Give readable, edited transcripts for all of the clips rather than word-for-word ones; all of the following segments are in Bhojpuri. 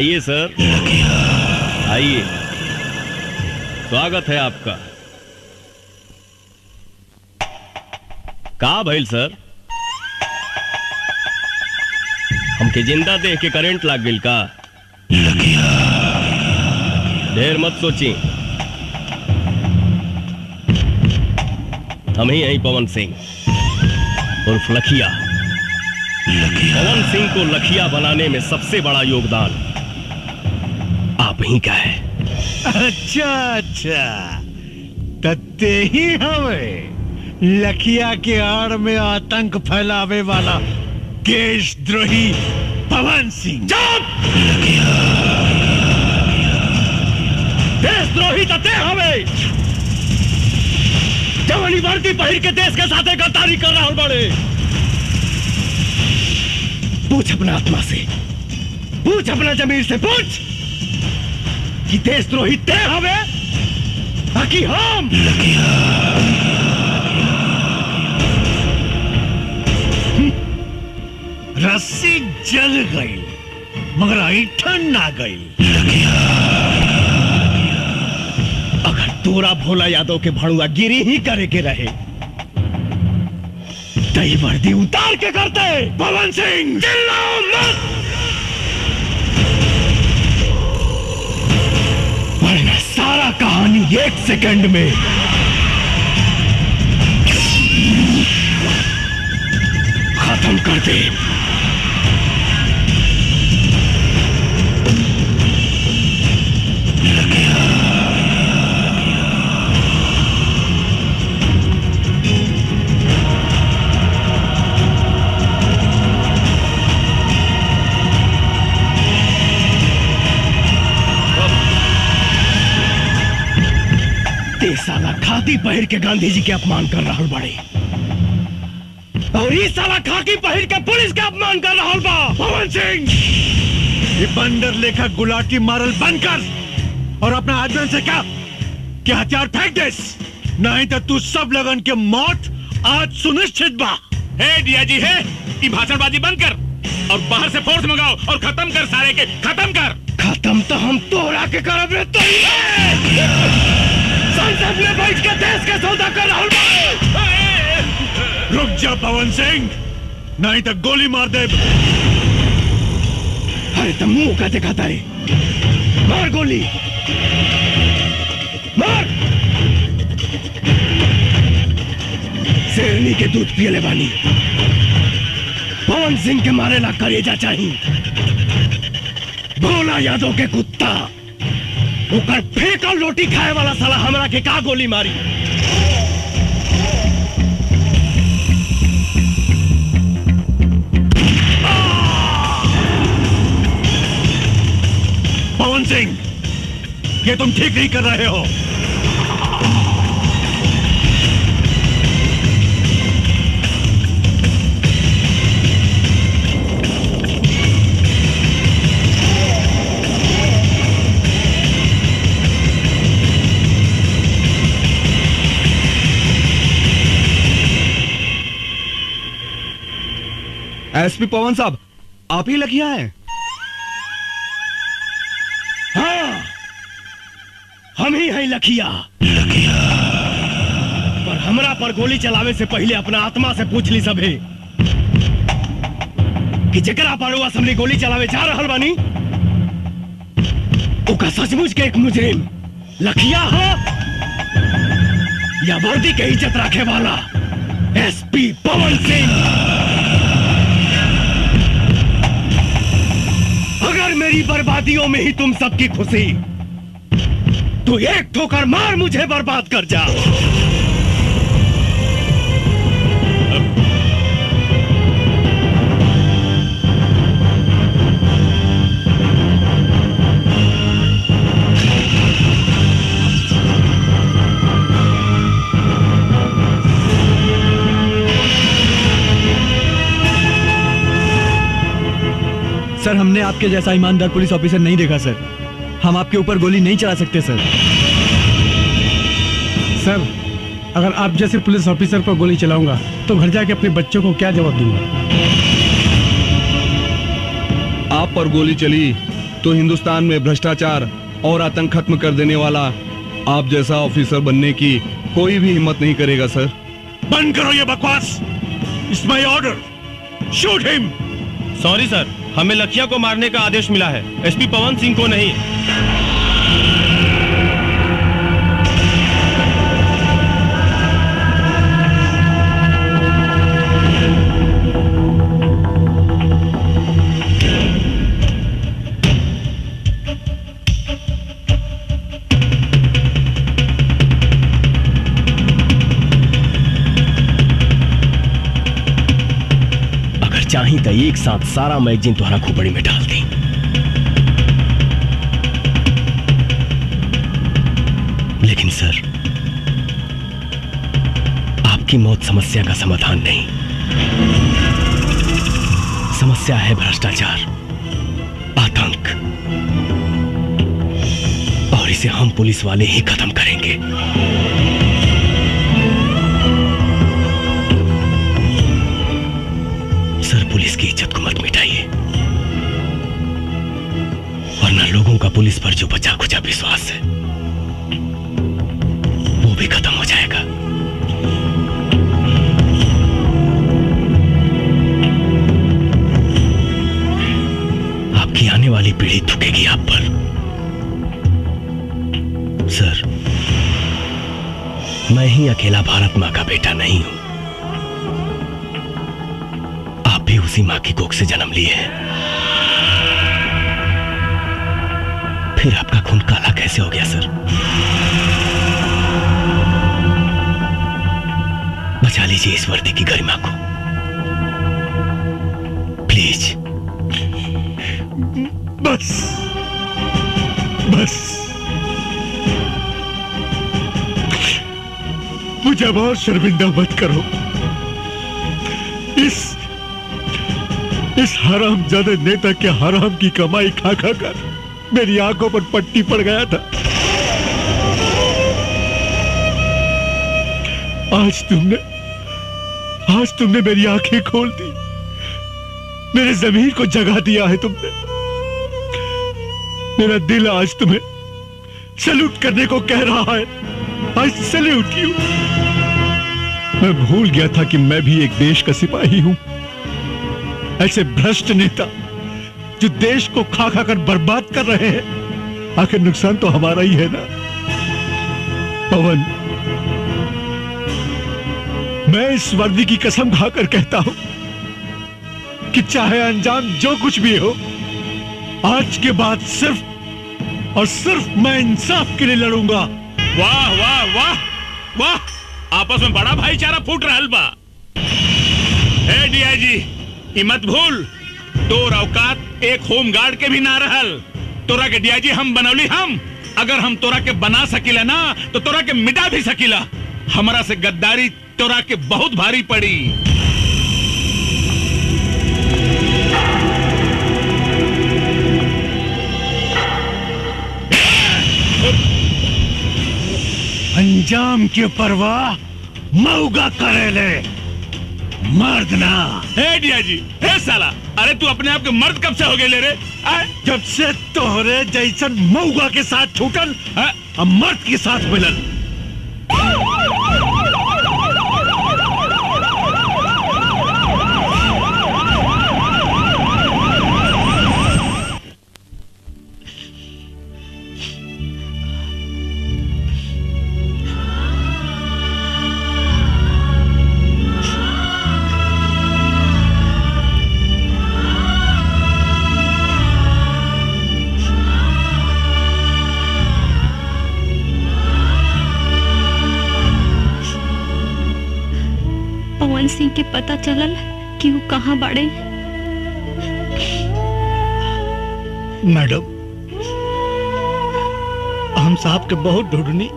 आइए सर, आइए, स्वागत है आपका। का भइल सर, हमके जिंदा देख के करंट लाग गइल का? ढेर मत सोची, हम ही हैं पवन सिंह उर्फ लखिया। पवन सिंह को लखिया बनाने में सबसे बड़ा योगदान आप ही का है। अच्छा अच्छा, तत्ते ही हमें लखिया के आड़ में आतंक फैलावे वाला देशद्रोही पवन सिंह। देशद्रोही तत्ते हमें जवानी वर्दी पहिर के देश के साथ गद्दारी कर रहा हूं। बड़े पूछ अपना आत्मा से, पूछ अपना जमीर से, पूछ कि देशद्रोही ते हवे बाकी हम। रस्सी जल गई मगर ऐठन ना गई। अगर तोरा भोला यादव के भड़ुआ गिरी ही करे के रहे तई वर्दी उतार के करते। पवन सिंह चिल्लाओ मत, वरना सारा कहानी 1 सेकंड में खत्म कर दे। साला खाकी पहिर के गांधी जी के अपमान कर रहा बड़े, और ये साला खाकी पहिर के पुलिस के अपमान कर रहा बा। पवन सिंह, ये बंदर लेखा गुलाटी मारल बंद कर और अपना आदमी से क्या कि हथियार फेंक दे, नहीं तो तू सब लगन के मौत आज सुनिश्चित बा। हे डिया जी, है ये भाषणबाजी बंद कर और बाहर से फोर्स मंगाओ और खत्म कर सारे के, खत्म कर। खत्म तो हम तोड़ा के करब रे। तो संसद में बैठ के देश के सौदा कर रहा हूं। रुक जा पवन सिंह, नहीं तो गोली मार दे। अरे तो मुंह का दिखाता है, मार गोली मार। शेरनी के दूध पियले बानी, पवन सिंह के मारे ला करेजा चाहिए। भोला यादव के कुत्ता ओकर फेंकल रोटी खाए वाला साला हमरा के का गोली मारी। पवन सिंह, ये तुम ठीक नहीं कर रहे हो। एसपी पवन साहब, आप ही लखिया हैं? हाँ, हम ही हैं लखिया। पर हमरा पर गोली चलावे से पहले अपना आत्मा से पूछ ली सभे कि जकरा पर वो असम्बली गोली चलावे जा रहल बानी ओका सचमुच के एक मुजरिम लखिया हो या वर्दी के इज्जत रखे वाला एसपी पवन सिंह। अगर मेरी बर्बादियों में ही तुम सबकी खुशी, तो एक ठोकर मार मुझे बर्बाद कर जा। सर, हमने आपके जैसा ईमानदार पुलिस ऑफिसर नहीं देखा सर। हम आपके ऊपर गोली नहीं चला सकते सर। सर, अगर आप जैसे पुलिस ऑफिसर पर गोली चलाऊंगा तो घर जाके अपने बच्चों को क्या जवाब दूंगा? आप पर गोली चली तो हिंदुस्तान में भ्रष्टाचार और आतंक खत्म कर देने वाला आप जैसा ऑफिसर बनने की कोई भी हिम्मत नहीं करेगा सर। बंद करो ये बकवास। It's my order, shoot him. Sorry sir, हमें लखिया को मारने का आदेश मिला है, एसपी पवन सिंह को नहीं। चाही तो एक साथ सारा मैगजीन तुम्हारा खोपड़ी में डाल दी। लेकिन सर, आपकी मौत समस्या का समाधान नहीं। समस्या है भ्रष्टाचार, आतंक, और इसे हम पुलिस वाले ही खत्म करेंगे। सर, पुलिस की इज्जत को मत मिटाइए, वरना लोगों का पुलिस पर जो बचा खुचा विश्वास है वो भी खत्म हो जाएगा। आपकी आने वाली पीढ़ी थूकेगी आप पर। सर, मैं ही अकेला भारत मां का बेटा नहीं हूं, भी उसी मां की कोख से जन्म लिए हैं। फिर आपका खून काला कैसे हो गया सर? बचा लीजिए इस वर्दी की गरिमा को, प्लीज। बस बस, मुझे अब और शर्मिंदा मत करो। इस हरामजादे नेता के हराम की कमाई खा खा कर मेरी आंखों पर पट्टी पड़ गया था। आज तुमने मेरी आंखें खोल दी, मेरे ज़मीर को जगा दिया है तुमने। मेरा दिल आज तुम्हें सैल्यूट करने को कह रहा है। आज सैल्यूट यू। मैं भूल गया था कि मैं भी एक देश का सिपाही हूं। ऐसे भ्रष्ट नेता जो देश को खा खा कर बर्बाद कर रहे हैं, आखिर नुकसान तो हमारा ही है ना। पवन, मैं इस वर्दी की कसम खाकर कहता हूं कि चाहे अंजाम जो कुछ भी हो, आज के बाद सिर्फ और सिर्फ मैं इंसाफ के लिए लड़ूंगा। वाह वाह वाह वाह, आपस में बड़ा भाईचारा फूट रहा बा। ए डीआईजी, मत भूल, तोर औकात एक होमगार्ड के भी ना रहल। तोरा के डीआईजी हम बनौली हम। अगर हम तोरा के बना सकीला ना तो तोरा के मिटा भी सकीला। हमारा से गद्दारी तोरा के बहुत भारी पड़ी। अंजाम की परवाह मऊगा करेले, मर्द ना। ए डीआईजी, ए साला, अरे तू अपने आप के मर्द कब से हो गए ले रे? जब से तोहरे जैसन मऊगा के साथ छूटल, अब मर्द के साथ मिलल। पवन सिंह के पता चलल कि वो कहाँ बाड़े? मैडम, हम साहब के बहुत ढूंढनी,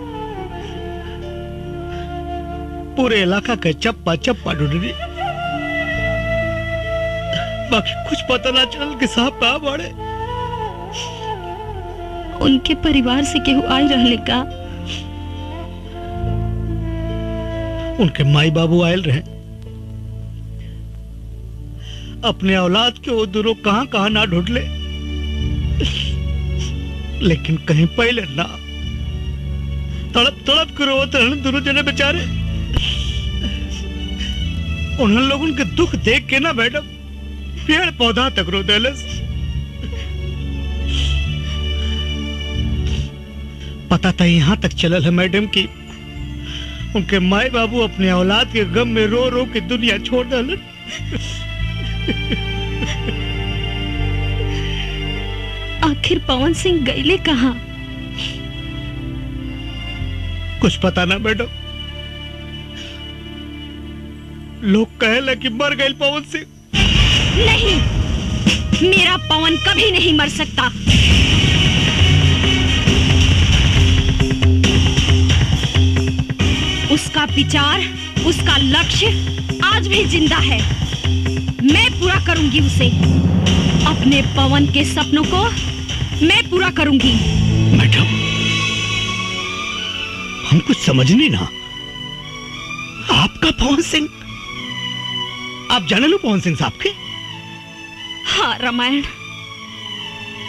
पूरे इलाका के चप्पा चप्पा ढूंढनी, बाकी कुछ पता ना चल कि साहब कहाँ बाड़े। उनके परिवार से केहू आई रहले का? उनके माई बाबू आयल रहे, अपने औलाद के वो दूरों कहां कहां ना ढूंढ ले। लेकिन कहीं पहले ना। तड़प तड़प के रोते रहन दोनों जने बेचारे। उन लोगों के दुख देख के ना मैडम पेड़ पौधा तक रो देलस। पता था यहां तक चलल है मैडम की उनके माए बाबू अपने औलाद के गम में रो रो के दुनिया छोड़ डालन। आखिर पवन सिंह गईले कहाँ? कुछ पता ना मैडम। लोग कहे कि मर गए पवन सिंह। नहीं, मेरा पवन कभी नहीं मर सकता। उसका विचार, उसका लक्ष्य आज भी जिंदा है। मैं पूरा करूंगी उसे। अपने पवन के सपनों को मैं पूरा करूंगी। मैडम, हम कुछ समझ नहीं ना। आपका पवन सिंह? आप जाने लो पवन सिंह साहब के? हाँ रामायण,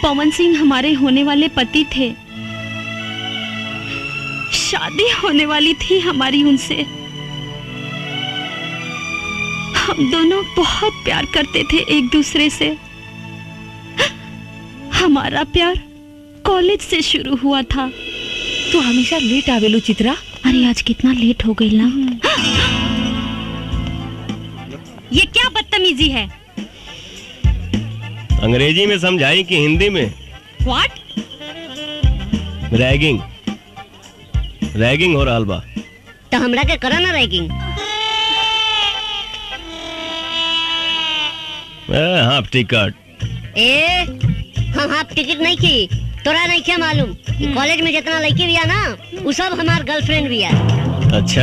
पवन सिंह हमारे होने वाले पति थे। शादी होने वाली थी हमारी उनसे। हम दोनों बहुत प्यार करते थे एक दूसरे से। हमारा प्यार कॉलेज से शुरू हुआ था। तू हमेशा लेट आवेलू चित्रा। अरे आज कितना लेट हो गई ना। ये क्या बदतमीजी है? अंग्रेजी में समझाई कि हिंदी में? व्हाट? रैगिंग। रैगिंग हो रहा बा। तो हमरा के करा ना रैगिंग। Half ticket. हम हाफ टिकट नहीं की। तोरा नहीं क्या मालूम? कॉलेज में जितना लड़की भी है ना, वो सब हमार गर्लफ्रेंड भी है। अच्छा।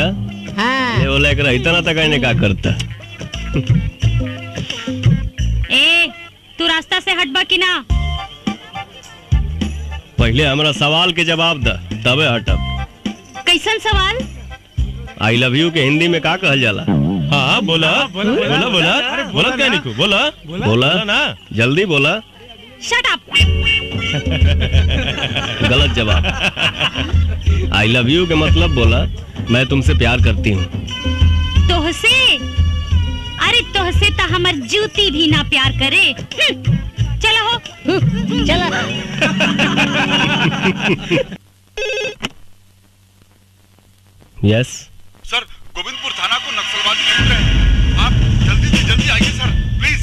हाँ। ये बोला कर इतना तक आने का करता। तू रास्ता से हटबा कि ना? पहले हमारा सवाल के जवाब द, तबे हटब। कैसन सवाल? आई लव यू के हिंदी में का कहल जाला? हाँ बोला बोला बोला बोला बोला क्या निकू बोला बोला ना, जल्दी बोला। Shut up. गलत जवाब। आई लव यू के मतलब बोला मैं तुमसे प्यार करती हूँ। तोहसे? अरे तोहसे तो हमार जूती भी ना प्यार करे। चलो हो। चलो। यस सर, गोविंदपुर थाना को नक्सलवादी लूट रहे हैं। आप जल्दी से जल्दी आइए सर, प्लीज।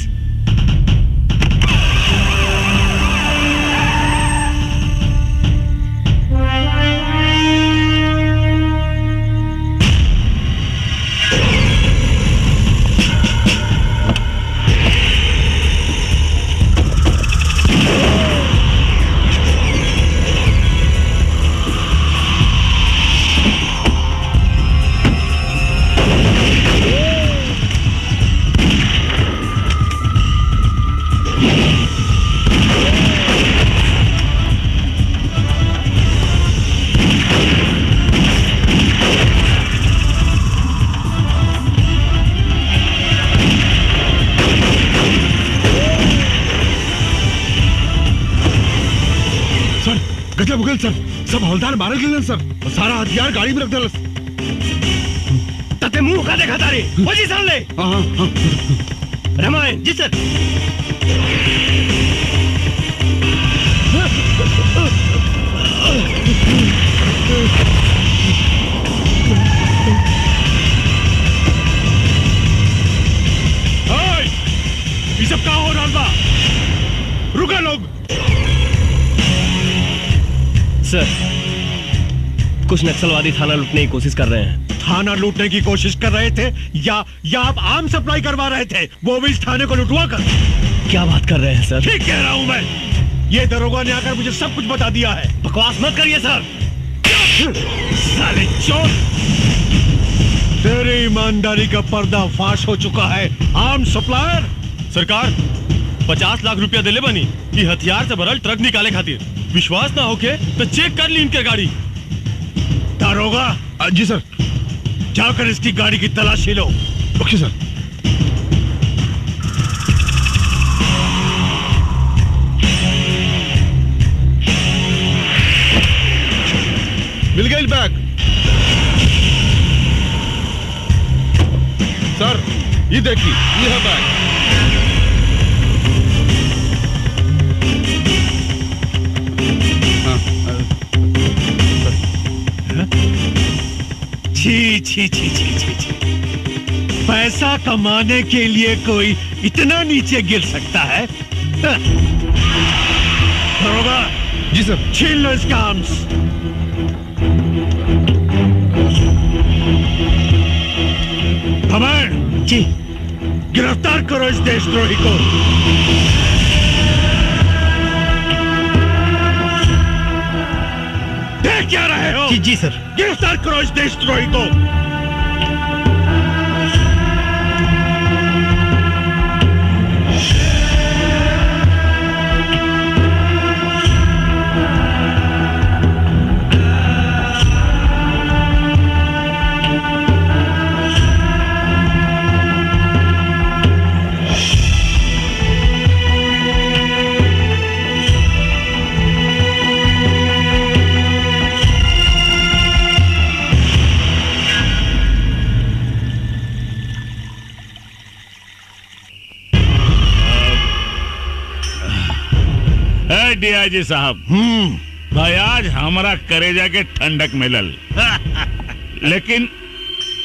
मुगल सर, सब हवलदार मारे गए सर। सारा हथियार गाड़ी में रख दे। तते मुंह का देखा तारे। पोजीशन ले। हाँ हाँ। रामायण जी सर। ये सब क्या हो रहा बा? रुका लोग। सर, कुछ नक्सलवादी थाना लूटने की कोशिश कर रहे हैं। थाना लूटने की कोशिश कर रहे थे या आप आम सप्लाई करवा रहे थे? वो भी इस थाने को लुटवा कर। क्या बात कर रहे हैं सर? ठीक कह रहा हूं मैं। ये दरोगा ने आकर मुझे सब कुछ बता दिया है। बकवास मत करिए सर। साले चोर, तेरी ईमानदारी का पर्दा फाश हो चुका है। आम सप्लायर। सरकार 50 लाख रुपया दिले बनी कि हथियार से भरल ट्रक निकाले खातिर। विश्वास ना होके तो चेक कर ली इनके गाड़ी। दारोगा। जी सर। जाकर इसकी गाड़ी की तलाशी लो। ओके सर। मिल गई बैग। सर ये देखिए, ये है बैग। छी छी छी छी छी छी, पैसा कमाने के लिए कोई इतना नीचे गिर सकता है? दरोगा जी सर। छीन लो इसका आर्म्स। भमर जी, गिरफ्तार करो इस देशद्रोही को। देख क्या रहे हो? जी सर। गिरफ्तार करो इस देशद्रोही को। डीआईजी साहब, भाई आज हमारा करेजा के ठंडक मिलल, लेकिन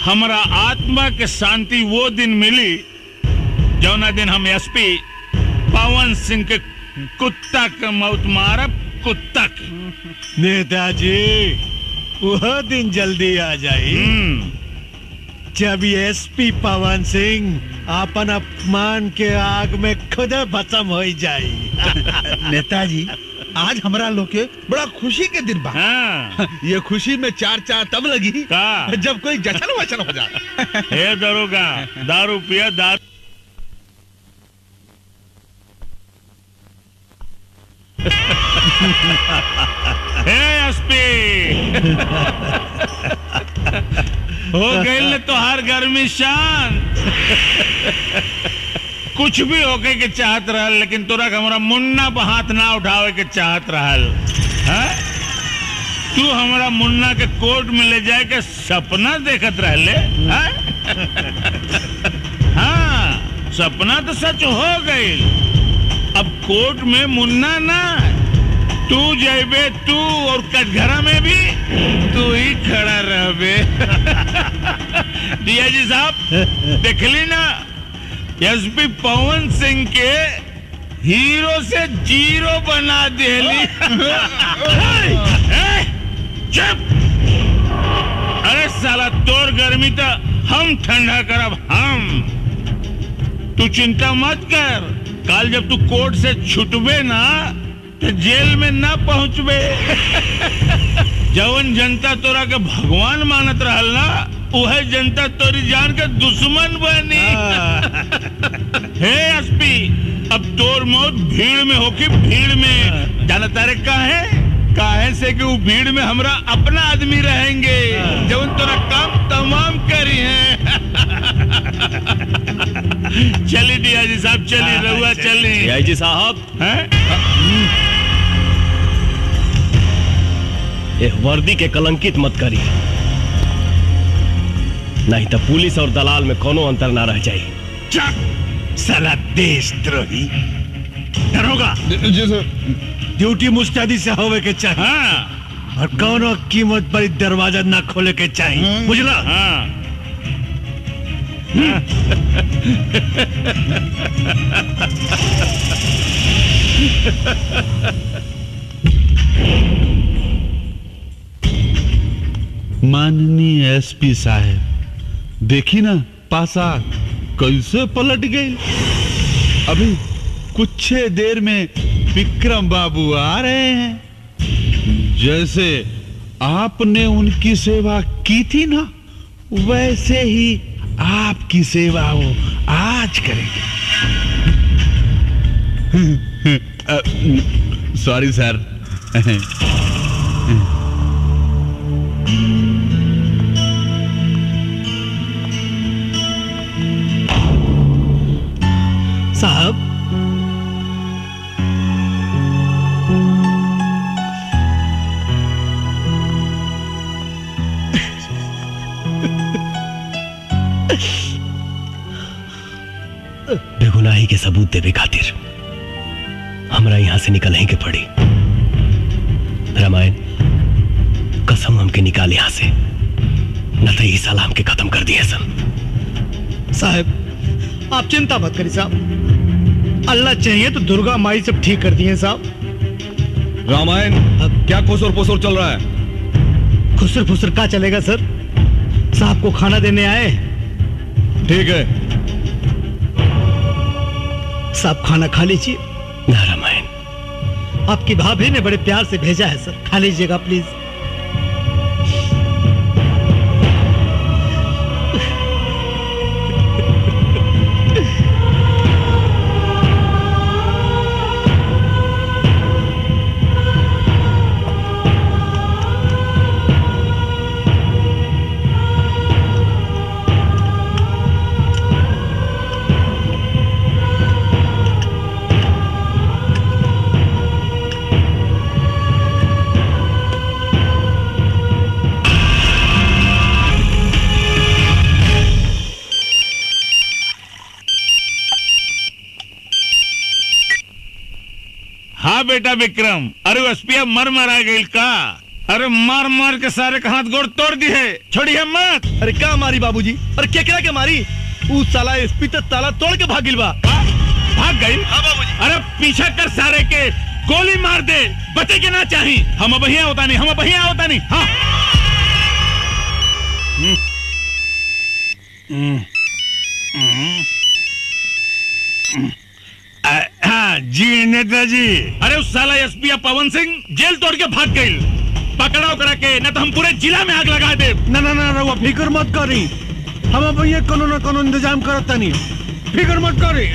हमारा आत्मा के शांति वो दिन मिली जौना दिन हम एसपी पवन सिंह के कुत्ता के मौत मारब, कुत्ता के। नेताजी, वह दिन जल्दी आ जाई जब एसपी पवन सिंह अपन अपमान के आग में खुद भस्म हो जाई। नेताजी, आज हमारा लोग के बड़ा खुशी के दिन बा। हाँ। ये खुशी में चार तब लगी का? जब कोई जश्न वचन हो जाए। हे दरोगा, दारू पिया दारू। हे एसपी, हो गई तो हर गर्मी शांत। कुछ भी होके के चाहत रहल, लेकिन तोरा हमारा मुन्ना पर हाथ ना उठावे के चाहत रहल। तू हमारा मुन्ना के कोर्ट में ले जाए के सपना देखत रहले। हाँ, सपना तो सच हो गई। अब कोर्ट में मुन्ना ना, तू जाइबे, तू और कटघरा में भी तू ही खड़ा रहबे। डीआईजी साहब, देखली ना, एसपी पवन सिंह के हीरो से जीरो बना देली। चुप! अरे साला, तोर गर्मी तो हम ठंडा करब हम। तू चिंता मत कर, कल जब तू कोर्ट से छुटबे ना तो जेल में ना पहुंचबे। जवन जनता तोरा के भगवान मानत रहल ना, वह जनता तोरी जान के दुश्मन बनी। हे एसपी, अब तोर मौत भीड़ में होके, भीड़ में। जाना तारे काहे से कि वो भीड़ में हमरा अपना आदमी रहेंगे, जवन तोरा काम तमाम करी है। चली डीआईजी साहब, चली रहुआ, चली। डीआईजी साहब, ये वर्दी के कलंकित मत करी, नहीं तो पुलिस और दलाल में कोनो अंतर ना रह जाए। साला देशद्रोही। दरोगा जी सर। ड्यूटी मुस्तैदी से होवे के चाहिए। हाँ। और कोनो कीमत पर दरवाजा ना खोले के चाहिए, बुझला? हाँ। माननीय एसपी साहब, देखी ना पासा कैसे पलट गई। अभी कुछ देर में विक्रम बाबू आ रहे हैं। जैसे आपने उनकी सेवा की थी ना, वैसे ही आपकी सेवा वो आज करेंगे। सॉरी सर। साहब, बेगुनाही के सबूत देवे खातिर हमरा यहां से निकल के पड़ी। रामायण कसम हमके निकाल यहां से, न तो ये साला हमके खत्म कर दिए सन। साहब आप चिंता मत करिए साहब, अल्लाह चाहिए तो दुर्गा माई सब ठीक कर दिए साहब। रामायण क्या खुसर फुसर चल रहा है? खुसर फुसर क्या चलेगा सर, साहब को खाना देने आए। ठीक है साहब खाना खा लीजिए। ना रामायण, आपकी भाभी ने बड़े प्यार से भेजा है सर, खा लीजिएगा प्लीज। हाँ बेटा विक्रम, अरे एसपी मर आ गई का? अरे मार मार के सारे का हाथ गोड़ तोड़ दिए, छोड़िए मत। अरे क्या मारी बाबूजी? अरे क्या क्या मारी? उस साला एसपी तो ताला तोड़ के भागिल बा। भाग गई? हाँ बाबूजी। अरे पीछा कर सारे के, गोली मार दे, बचे के ना चाहिए। हम बढ़िया होता नहीं, हम बढ़िया होता नहीं। हाँ हाँ जी नेताजी। अरे उस साला एसपी पवन सिंह जेल तोड़ के भाग गई, पकड़ा उकड़ा के, न तो हम पूरे जिला में आग लगा दे। ना ना ना रहुआ फिक्र मत करी, हम अब ये कोनो ना कोनो इंतजाम करता नहीं, फिक्र मत करी।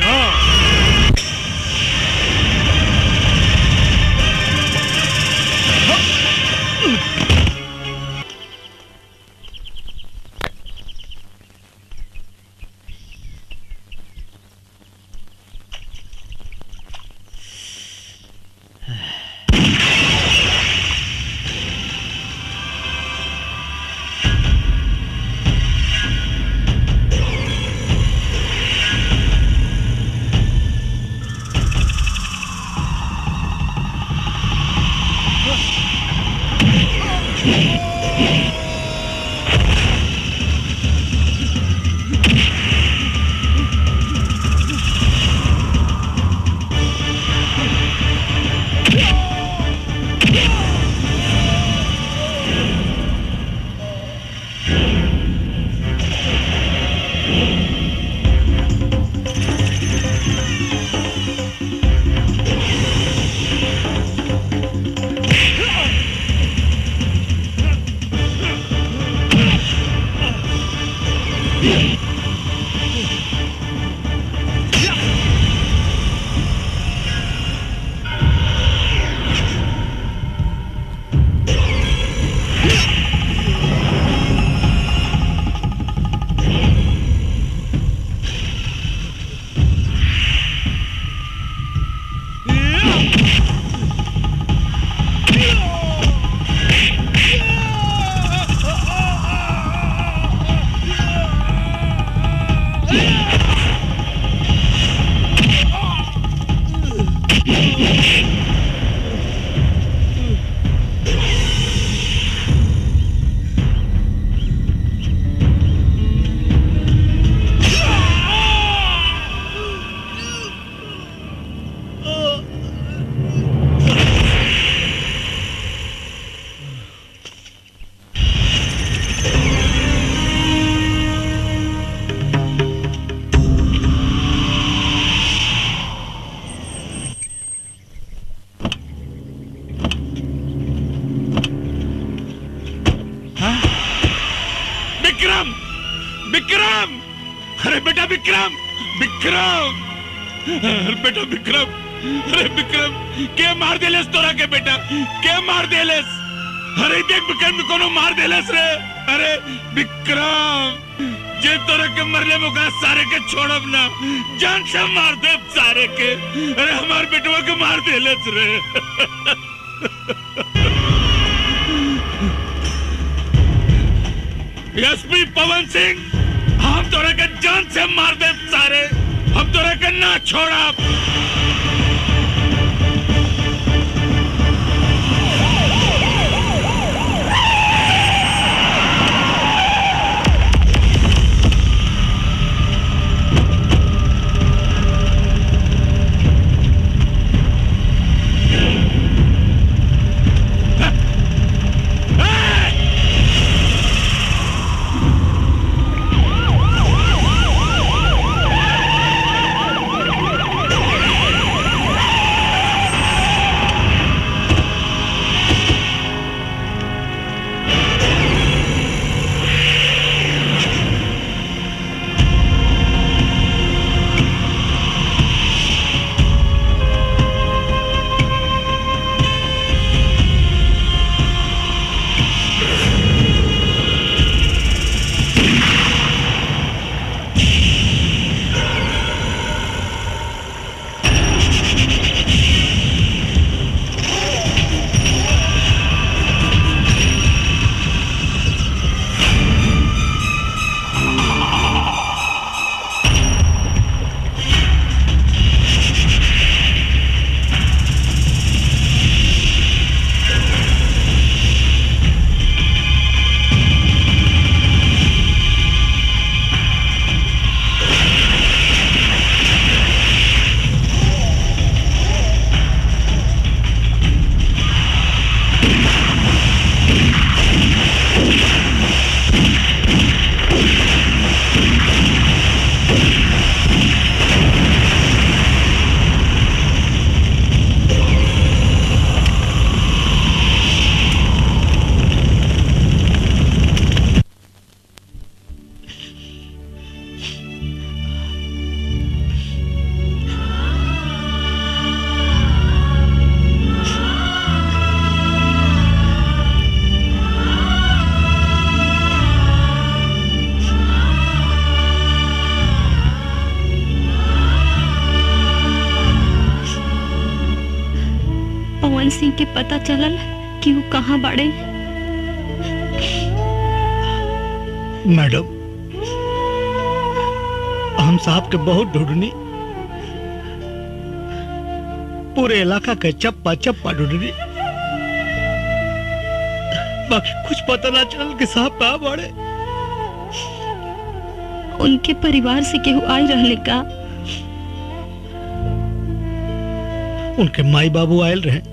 विक्रम, अरे बेटा विक्रम, विक्रम, अरे बेटा विक्रम, अरे विक्रम, के मार देलेस तोरा के बेटा, के मार देलेस? अरे देख विक्रम कोनो मार देलेस रे। अरे विक्रम, जे तोरा के मरले मुका सारे के छोड़ब ना, जान से मार दे सारे के। अरे हमार बेटवा के मार देलेस रे। एसपी पवन सिंह, हम तोरा के जान से मार दे सारे। हम तो रह ना छोड़ा। पवन सिंह के पता चलल कि वो कहाँ बाड़े? मैडम, हम साहब के बहुत ढूंढनी, पूरे इलाका के चप्पा चप्पा ढूंढनी, बाकी कुछ पता ना चलल कि साहब कहाँ बाड़े। उनके परिवार से केहू आई रहले का? उनके माई बाबू आयल रहे,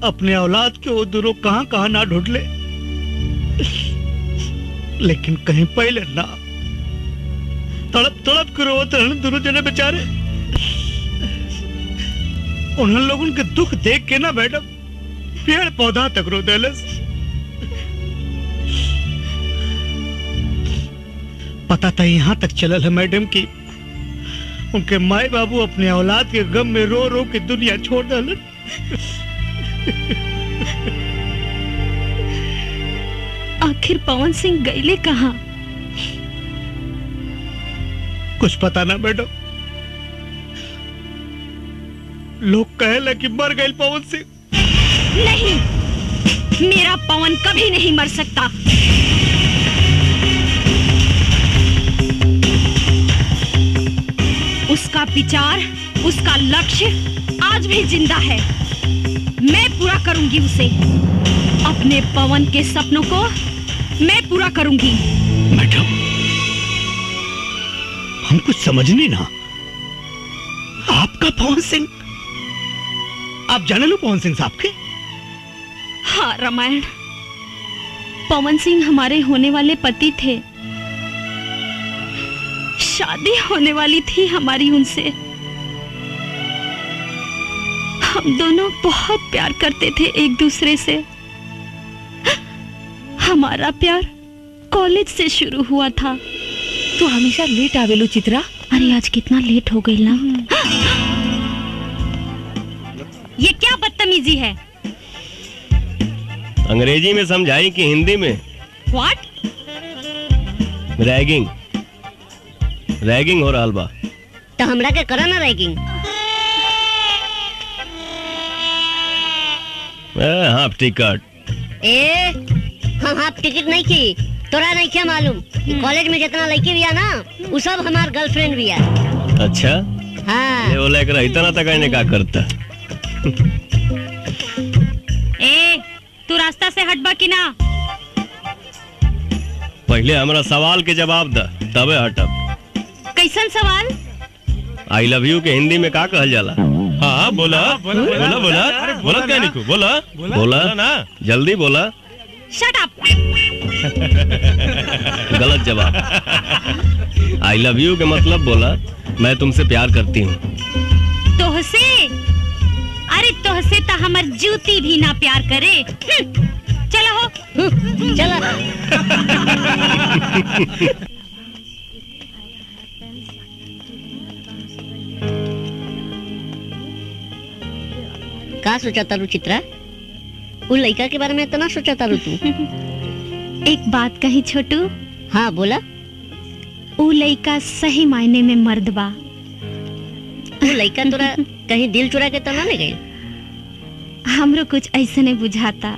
अपने औलाद के वो दोनों कहां कहां ना ढूंढ ले, लेकिन कहीं पहले ना। तड़प तड़प के रोते रहने दोनों जने बेचारे। उन लोगों के दुख देख के ना मैडम पेड़ पौधा तक रो देलस। पता था यहां तक चलल है मैडम की उनके माए बाबू अपने औलाद के गम में रो रो के दुनिया छोड़ डालन। आखिर पवन सिंह गईले कहाँ? कुछ पता ना मैडम, लोग कहे कि मर गए पवन सिंह। नहीं, मेरा पवन कभी नहीं मर सकता। उसका विचार, उसका लक्ष्य आज भी जिंदा है। मैं पूरा करूंगी उसे। अपने पवन के सपनों को मैं पूरा करूंगी। मैडम, हम कुछ समझने ना। आपका पवन सिंह, आप जाने लो पवन सिंह साहब के? हाँ रामायण, पवन सिंह हमारे होने वाले पति थे। शादी होने वाली थी हमारी उनसे। हम दोनों बहुत प्यार करते थे एक दूसरे से। हमारा प्यार कॉलेज से शुरू हुआ था। तू हमेशा लेट आवेलू चित्रा। अरे आज कितना लेट हो गई ना। ये क्या बदतमीजी है? अंग्रेजी में समझाई कि हिंदी में? व्हाट? रैगिंग, रैगिंग हो रहा बा। तो हमरा के करा ना रैगिंग। Half ticket. हम हाफ टिकट नहीं की, तोरा नहीं क्या मालूम कॉलेज में जितना लड़की भी है ना वो सब हमार गर्लफ्रेंड भी है। अच्छा हाँ ले बोला एकरा इतना तक आने का करता। ए तू रास्ता से हटबा कि ना? पहले हमरा सवाल के जवाब द तबे हटब। कैसन सवाल? आई लव यू के हिंदी में का कहल जाला? हाँ बोला बोला बोला बोला बोला क्या निकू बोला बोला ना जल्दी बोला। Shut up. गलत जवाब। आई लव यू के मतलब बोला मैं तुमसे प्यार करती हूँ। तोहसे? अरे तोहसे तो हमर जूती भी ना प्यार करे। चला हो चला। का सोचा तारू चित्रा? वो लड़का के बारे में इतना सोचा तारू तू? एक बात कही छोटू। हाँ बोला। वो लड़का सही मायने में मर्द बा। वो लड़का तोरा कहीं दिल चुरा के तो ना ले गई? हमरो कुछ ऐसे नहीं बुझाता।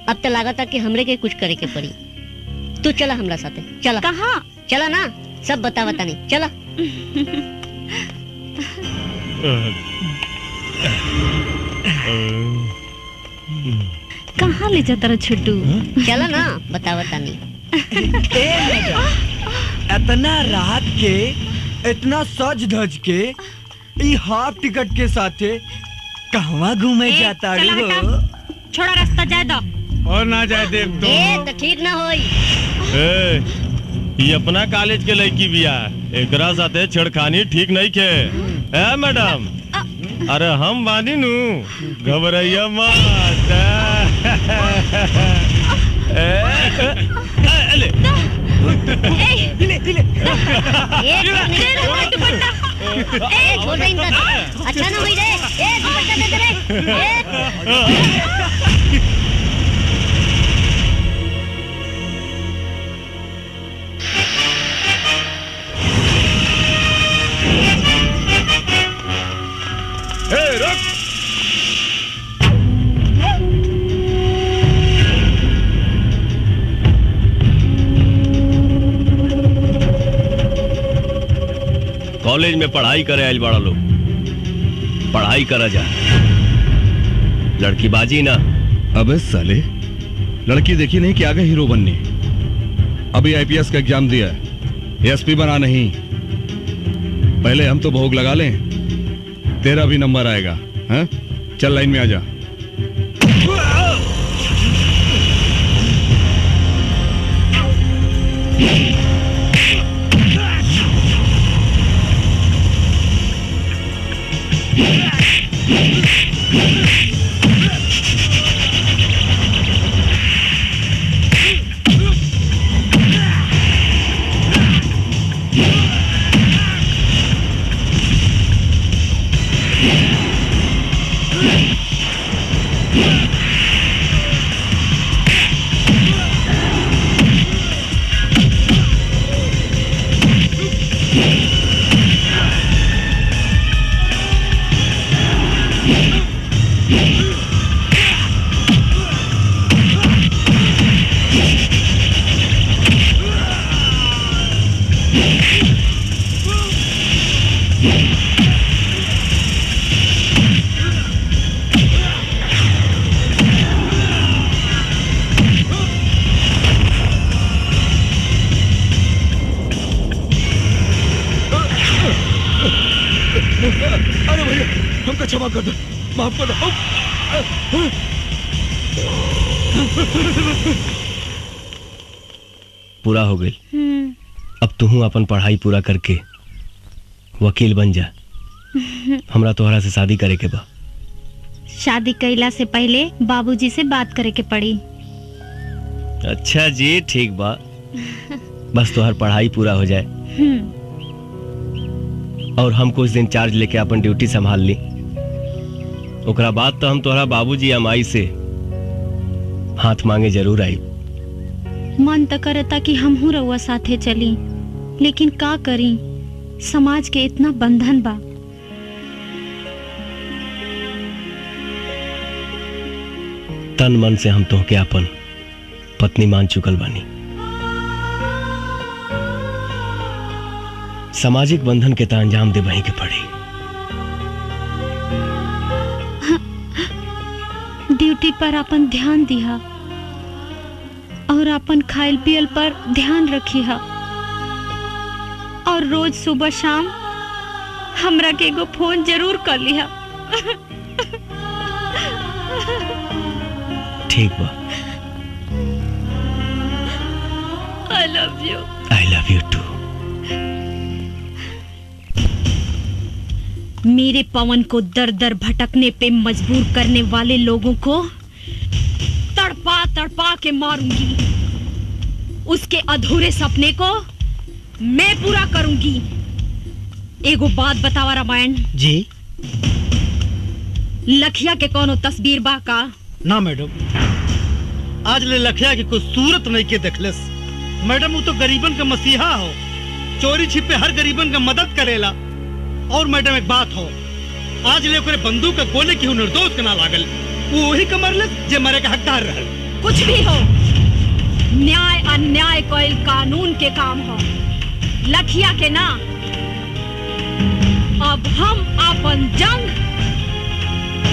अब तो लगा था कि हमरे के कुछ करे के पड़ी। तू चला हमरा साथे चला। कहाँ? चला ना सब बता नहीं चला। कहाँ ले जाता रहा छोटू? चला ना बता नहीं। इतना रात के इतना सज धज के ई हाफ टिकट के साथे कहवा घूमे जाता हो? छोड़ा रास्ता जाए दो। और ना जाए देव तो। तो ठीक ना होई। ये अपना कॉलेज के लड़की बिया एकरा साथे छेड़खानी ठीक नहीं के। ए मैडम अरे हम बानी नु घबराइया मत। अच्छा ना हुई रे। दुपट्टा दे दे। रुक। कॉलेज में पढ़ाई करे आइल बड़ा लोग पढ़ाई करा जा लड़की बाजी ना। अबे साले लड़की देखी नहीं कि आगे हीरो बनने। अभी आईपीएस का एग्जाम दिया एसपी बना नहीं। पहले हम तो भोग लगा लें तेरा भी नंबर आएगा। हाँ चल लाइन में आ जा। अरे भैया हमको क्षमा कर दो माफ कर दो। पूरा हो गई। अब तू अपन पढ़ाई पूरा करके वकील बन जा। हमरा तोहरा से शादी करे के बा। शादी कैला से पहले बाबूजी से बात करे के पड़ी। अच्छा जी ठीक बा बस तोहर पढ़ाई पूरा हो जाए और हम कुछ दिन चार्ज लेके अपन ड्यूटी संभाल ली। ओकरा बाद तो हम तोहरा बाबूजी या माई से हाथ मांगे जरूर आई। मन तो करता कि हमहू रउआ साथे चली लेकिन का करी समाज के इतना बंधन बा। तन मन से हम तोहके अपन पत्नी मान चुकल बानी। सामाजिक बंधन के ता अंजाम दे वहीं के पड़ी। ड्यूटी पर अपन ध्यान दिया और अपन खाइल पियल पर ध्यान रखी हा और रोज सुबह शाम हमरा के एगो फोन जरूर कर लिहा। ठीक बा। I love you. I love you too. मेरे पवन को दर दर भटकने पे मजबूर करने वाले लोगों को तड़पा तड़पा के मारूंगी। उसके अधूरे सपने को मैं पूरा करूंगी। एगो बात बतावा रामायण जी। लखिया के कोनो तस्वीर बा का? ना मैडम, आज ले लखिया की कोई सूरत नहीं के देखलस। मैडम वो तो गरीबन का मसीहा हो, चोरी छिपे हर गरीबन का मदद करेला। और मैडम एक बात हो, आज ले ओकरे बंदूक का गोले की निर्दोष के ना लागल, वो वही कमरलस जे मरे का हकदार रहल। कुछ भी हो, न्याय अन्याय कोई कानून के काम हो। लखिया के ना, अब हम अपन जंग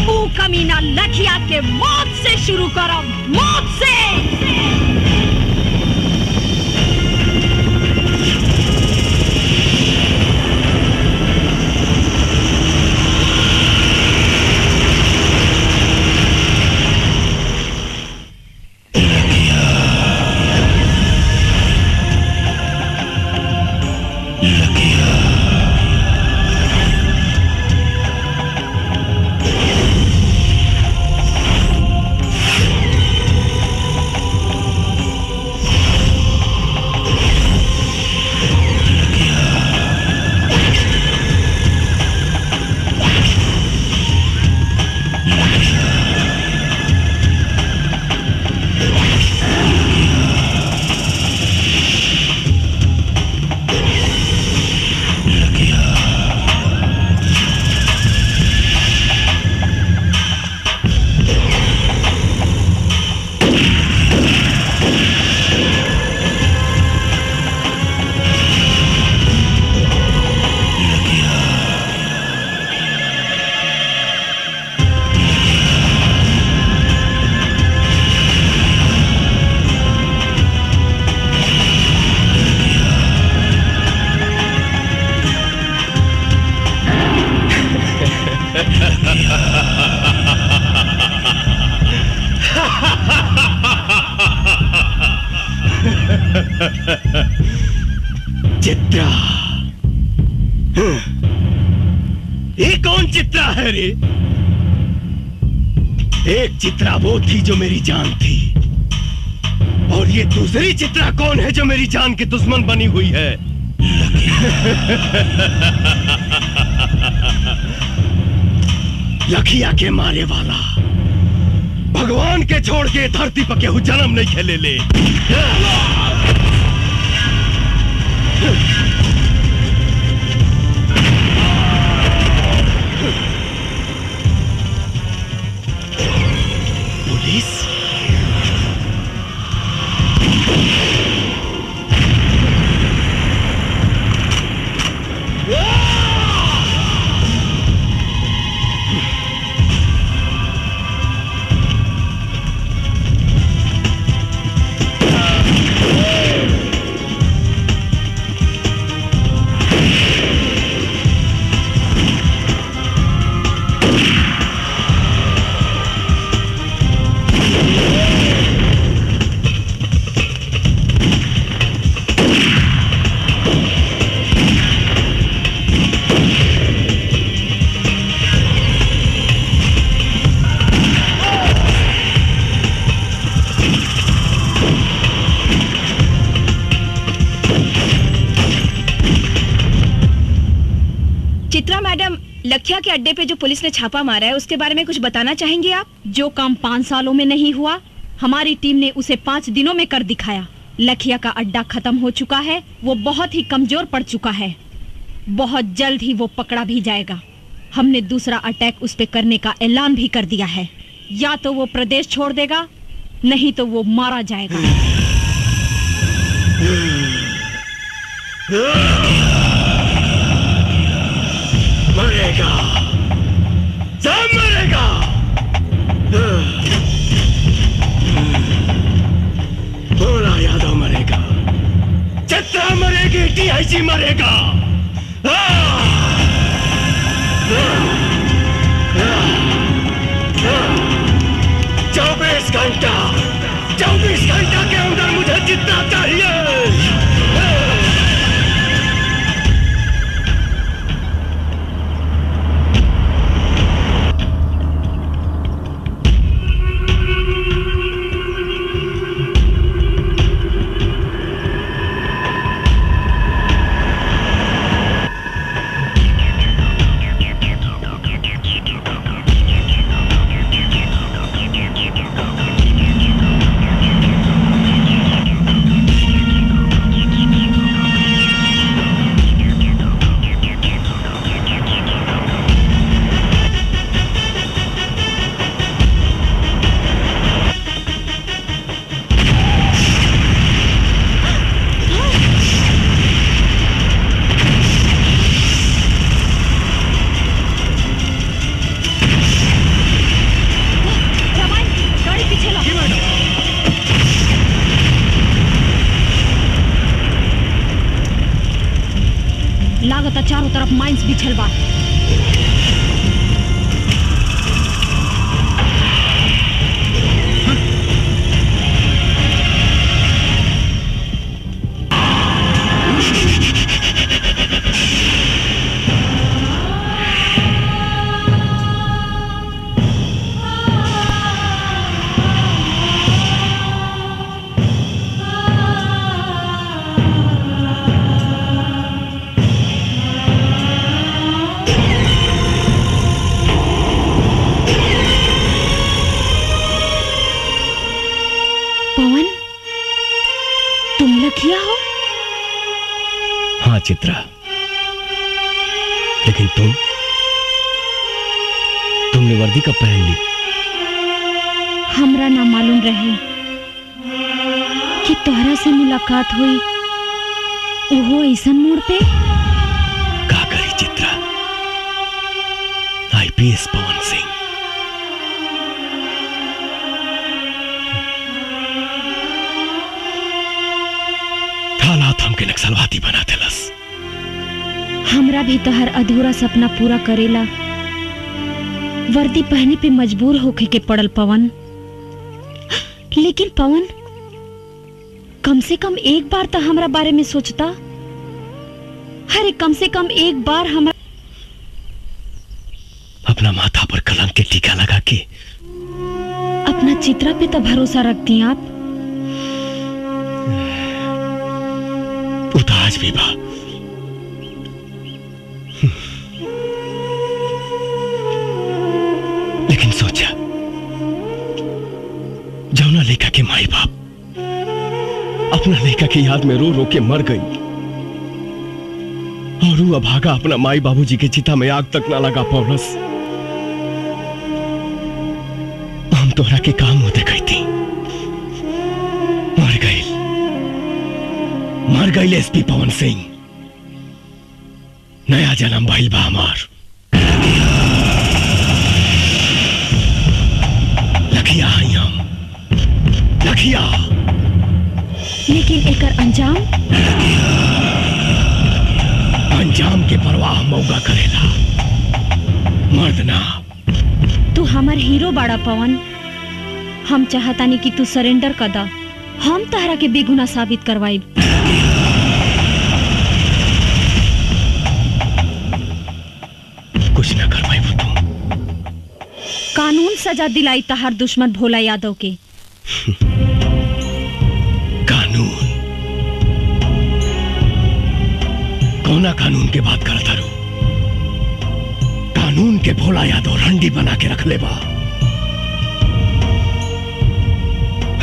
वो कमीना लखिया के मौत से शुरू करब। मौत से। चित्रा, ये कौन चित्रा है रे? एक चित्रा वो थी जो मेरी जान थी, और ये दूसरी चित्रा कौन है जो मेरी जान की दुश्मन बनी हुई है? लखिया के मारे वाला भगवान के छोड़ के धरती पर केहू जन्म नहीं खेले ले। पुलिस लखिया के अड्डे पे जो पुलिस ने छापा मारा है उसके बारे में कुछ बताना चाहेंगे आप? जो काम 5 सालों में नहीं हुआ, हमारी टीम ने उसे 5 दिनों में कर दिखाया। लखिया का अड्डा खत्म हो चुका है, वो बहुत ही कमजोर पड़ चुका है। बहुत जल्द ही वो पकड़ा भी जाएगा। हमने दूसरा अटैक उस पे करने का ऐलान भी कर दिया है। या तो वो प्रदेश छोड़ देगा, नहीं तो वो मारा जाएगा। मरेगा, सब मरेगा। भोला यादव मरेगा, चित्रा मरेगी, डीआईजी मरेगा। 24 घंटा के अंदर मुझे जितना चाहिए। चारों तरफ माइंस बिछल बा। चित्रा, लेकिन तुमने वर्दी कब पहन ली? हमरा ना मालूम रहे कि तोहरा से मुलाकात हुई ओहो ऐसन मोड़ पे। का करी चित्रा, आईपीएस पवन सिंह हालात हमके नक्सलवादी बना देलस। हमरा भी तो हर अधूरा सपना पूरा करेला वर्दी पहने पे मजबूर होके के पड़ल पवन। लेकिन पवन कम से कम एक बार तो हमरा बारे में सोचता। अरे कम से कम एक बार हमरा अपना माथा पर कलंक के टीका लगा के अपना चित्रा पे तो भरोसा रखती आप। आज भी बा, लेकिन सोचा जौना लेखा के माई बाप अपना लेखा की याद में रो रो के मर गई और वो अभागा अपना माई बाबूजी के चिता में आग तक ना लगा पौलस। हम तोहरा के काम होते गई थी, मर गई एसपी पवन सिंह। नया जन्म भइल बा हमार। लखिया हई हम, लखिया। लेकिन एकर अंजाम के परवाह मौका करेला, मर्द ना। तू हमार हीरो बाड़ा पवन। हम चाहतानी कि तू सरेंडर कर दा, हम तहरा के बेगुनाह साबित करवाई। कुछ ना करवाई वो तुम। कानून सजा दिलाई तहार दुश्मन भोला यादव के। कानून? कौना कानून के बात करता रू? कानून के भोला यादव रंडी बना के रख ले बा।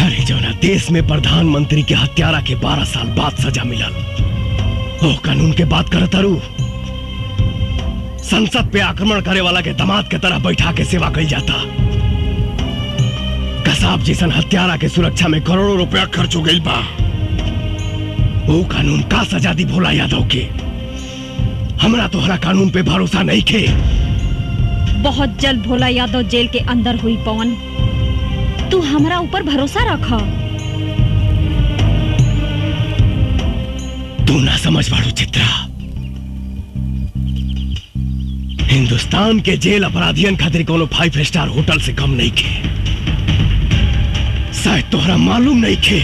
अरे जौना देश में प्रधानमंत्री के हत्यारा के 12 साल बाद सजा मिलल, ओ कानून के बात करता रू? संसद पे आक्रमण करे वाला के दामाद के तरह बैठा के सेवा कई जाता। कसाब जैसन हत्यारा के सुरक्षा में करोड़ों रुपया खर्च हो गई बा। वो कानून का सजा दी भोला यादव के? हमरा तोहरा कानून पे भरोसा नहीं खे। बहुत जल्द भोला यादव जेल के अंदर हुई पवन, तू हमरा ऊपर भरोसा रखा। तू ना समझ पाड़ू चित्रा, हिंदुस्तान के जेल अपराधियन खातिर कोनो 5 स्टार होटल से कम नहीं खे। शायद तोहरा मालूम नहीं खे,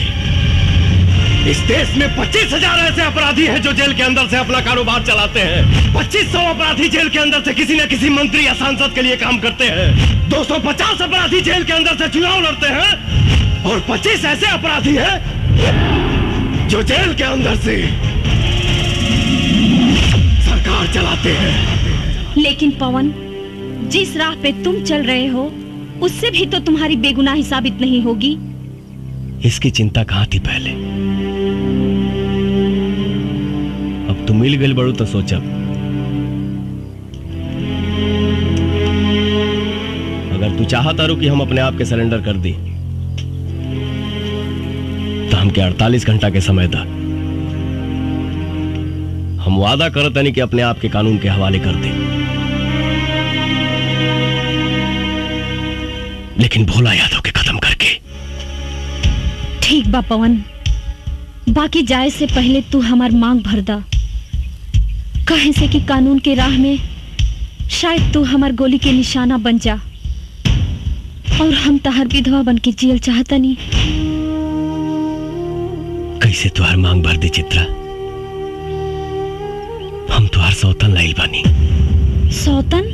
इस देश में 25,000 ऐसे अपराधी हैं जो जेल के अंदर से अपना कारोबार चलाते हैं। 2500 अपराधी जेल के अंदर से किसी न किसी मंत्री या सांसद के लिए काम करते हैं। 250 अपराधी जेल के अंदर से चुनाव लड़ते हैं और 25 ऐसे अपराधी हैं जो जेल के अंदर से सरकार चलाते हैं। लेकिन पवन, जिस राह पे तुम चल रहे हो उससे भी तो तुम्हारी बेगुनाही साबित नहीं होगी। इसकी चिंता कहां थी पहले, अब तुम मिल गए बड़ू तो सोचब। अगर तू चाहता रू कि हम अपने आप के सरेंडर कर दी तो हमके 48 घंटा के समय था। हम वादा करते नहीं कि अपने आप के कानून के हवाले कर दे, लेकिन भोला यादव के खत्म करके। ठीक बा पवन, बाकी जाए से पहले तू हमार मांग भर दा। कहे से कि कानून के राह में शायद तू हमार गोली के निशाना बन जा और हम तहर विधवा बन के जियल चाहता नहीं। कैसे तुहार मांग भर दे चित्रा, हम तुहार सौतन लाइल बानी। सौतन?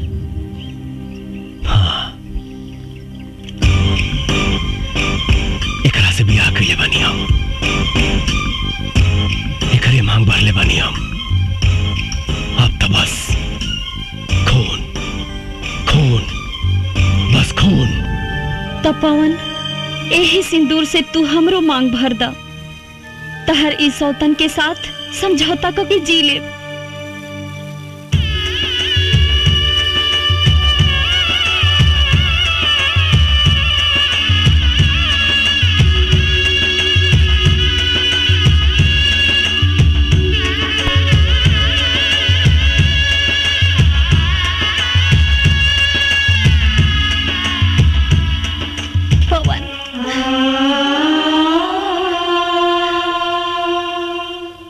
हाँ, एकरा से बियाह कइले बानी हम, एकरे मांग भरले बानी हम। अब तो बस खून खून, बस खून। तो पवन, यही सिंदूर से तू हमरो मांग भर दा, तहर इस सौतन के साथ समझौता करके जी ले।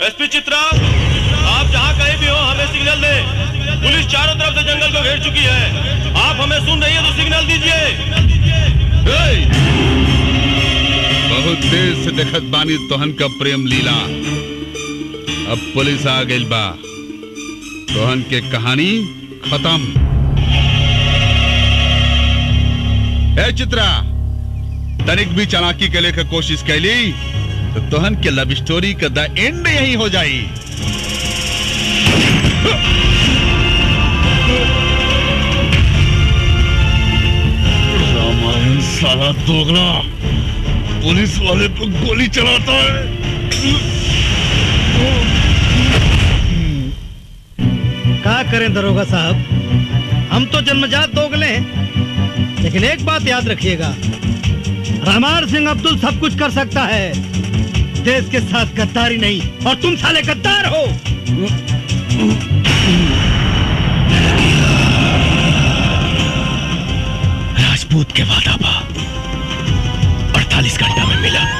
एसपी चित्रा, आप जहाँ कहीं भी हो हमें सिग्नल दें। पुलिस चारों तरफ से जंगल को घेर चुकी है। आप हमें सुन रही है तो सिग्नल दीजिए। बहुत देर से देखत बानी तोहन का प्रेम लीला, अब पुलिस आ गई बा। तोहन के कहानी खत्म। ए चित्रा, तनिक भी चालाकी के लेकर कोशिश कैली तो तोहन के लव स्टोरी का द एंड यही हो जाई। रामायण साला दोगला पुलिस वाले पर गोली चलाता है। क्या करें दरोगा साहब, हम तो जन्मजात दोगले हैं, लेकिन एक बात याद रखिएगा, रामार सिंह अब्दुल सब कुछ कर सकता है, देश के साथ गद्दारी नहीं। और तुम साले गद्दार हो। राजपूत के वादा बा 48 घंटा में मिला।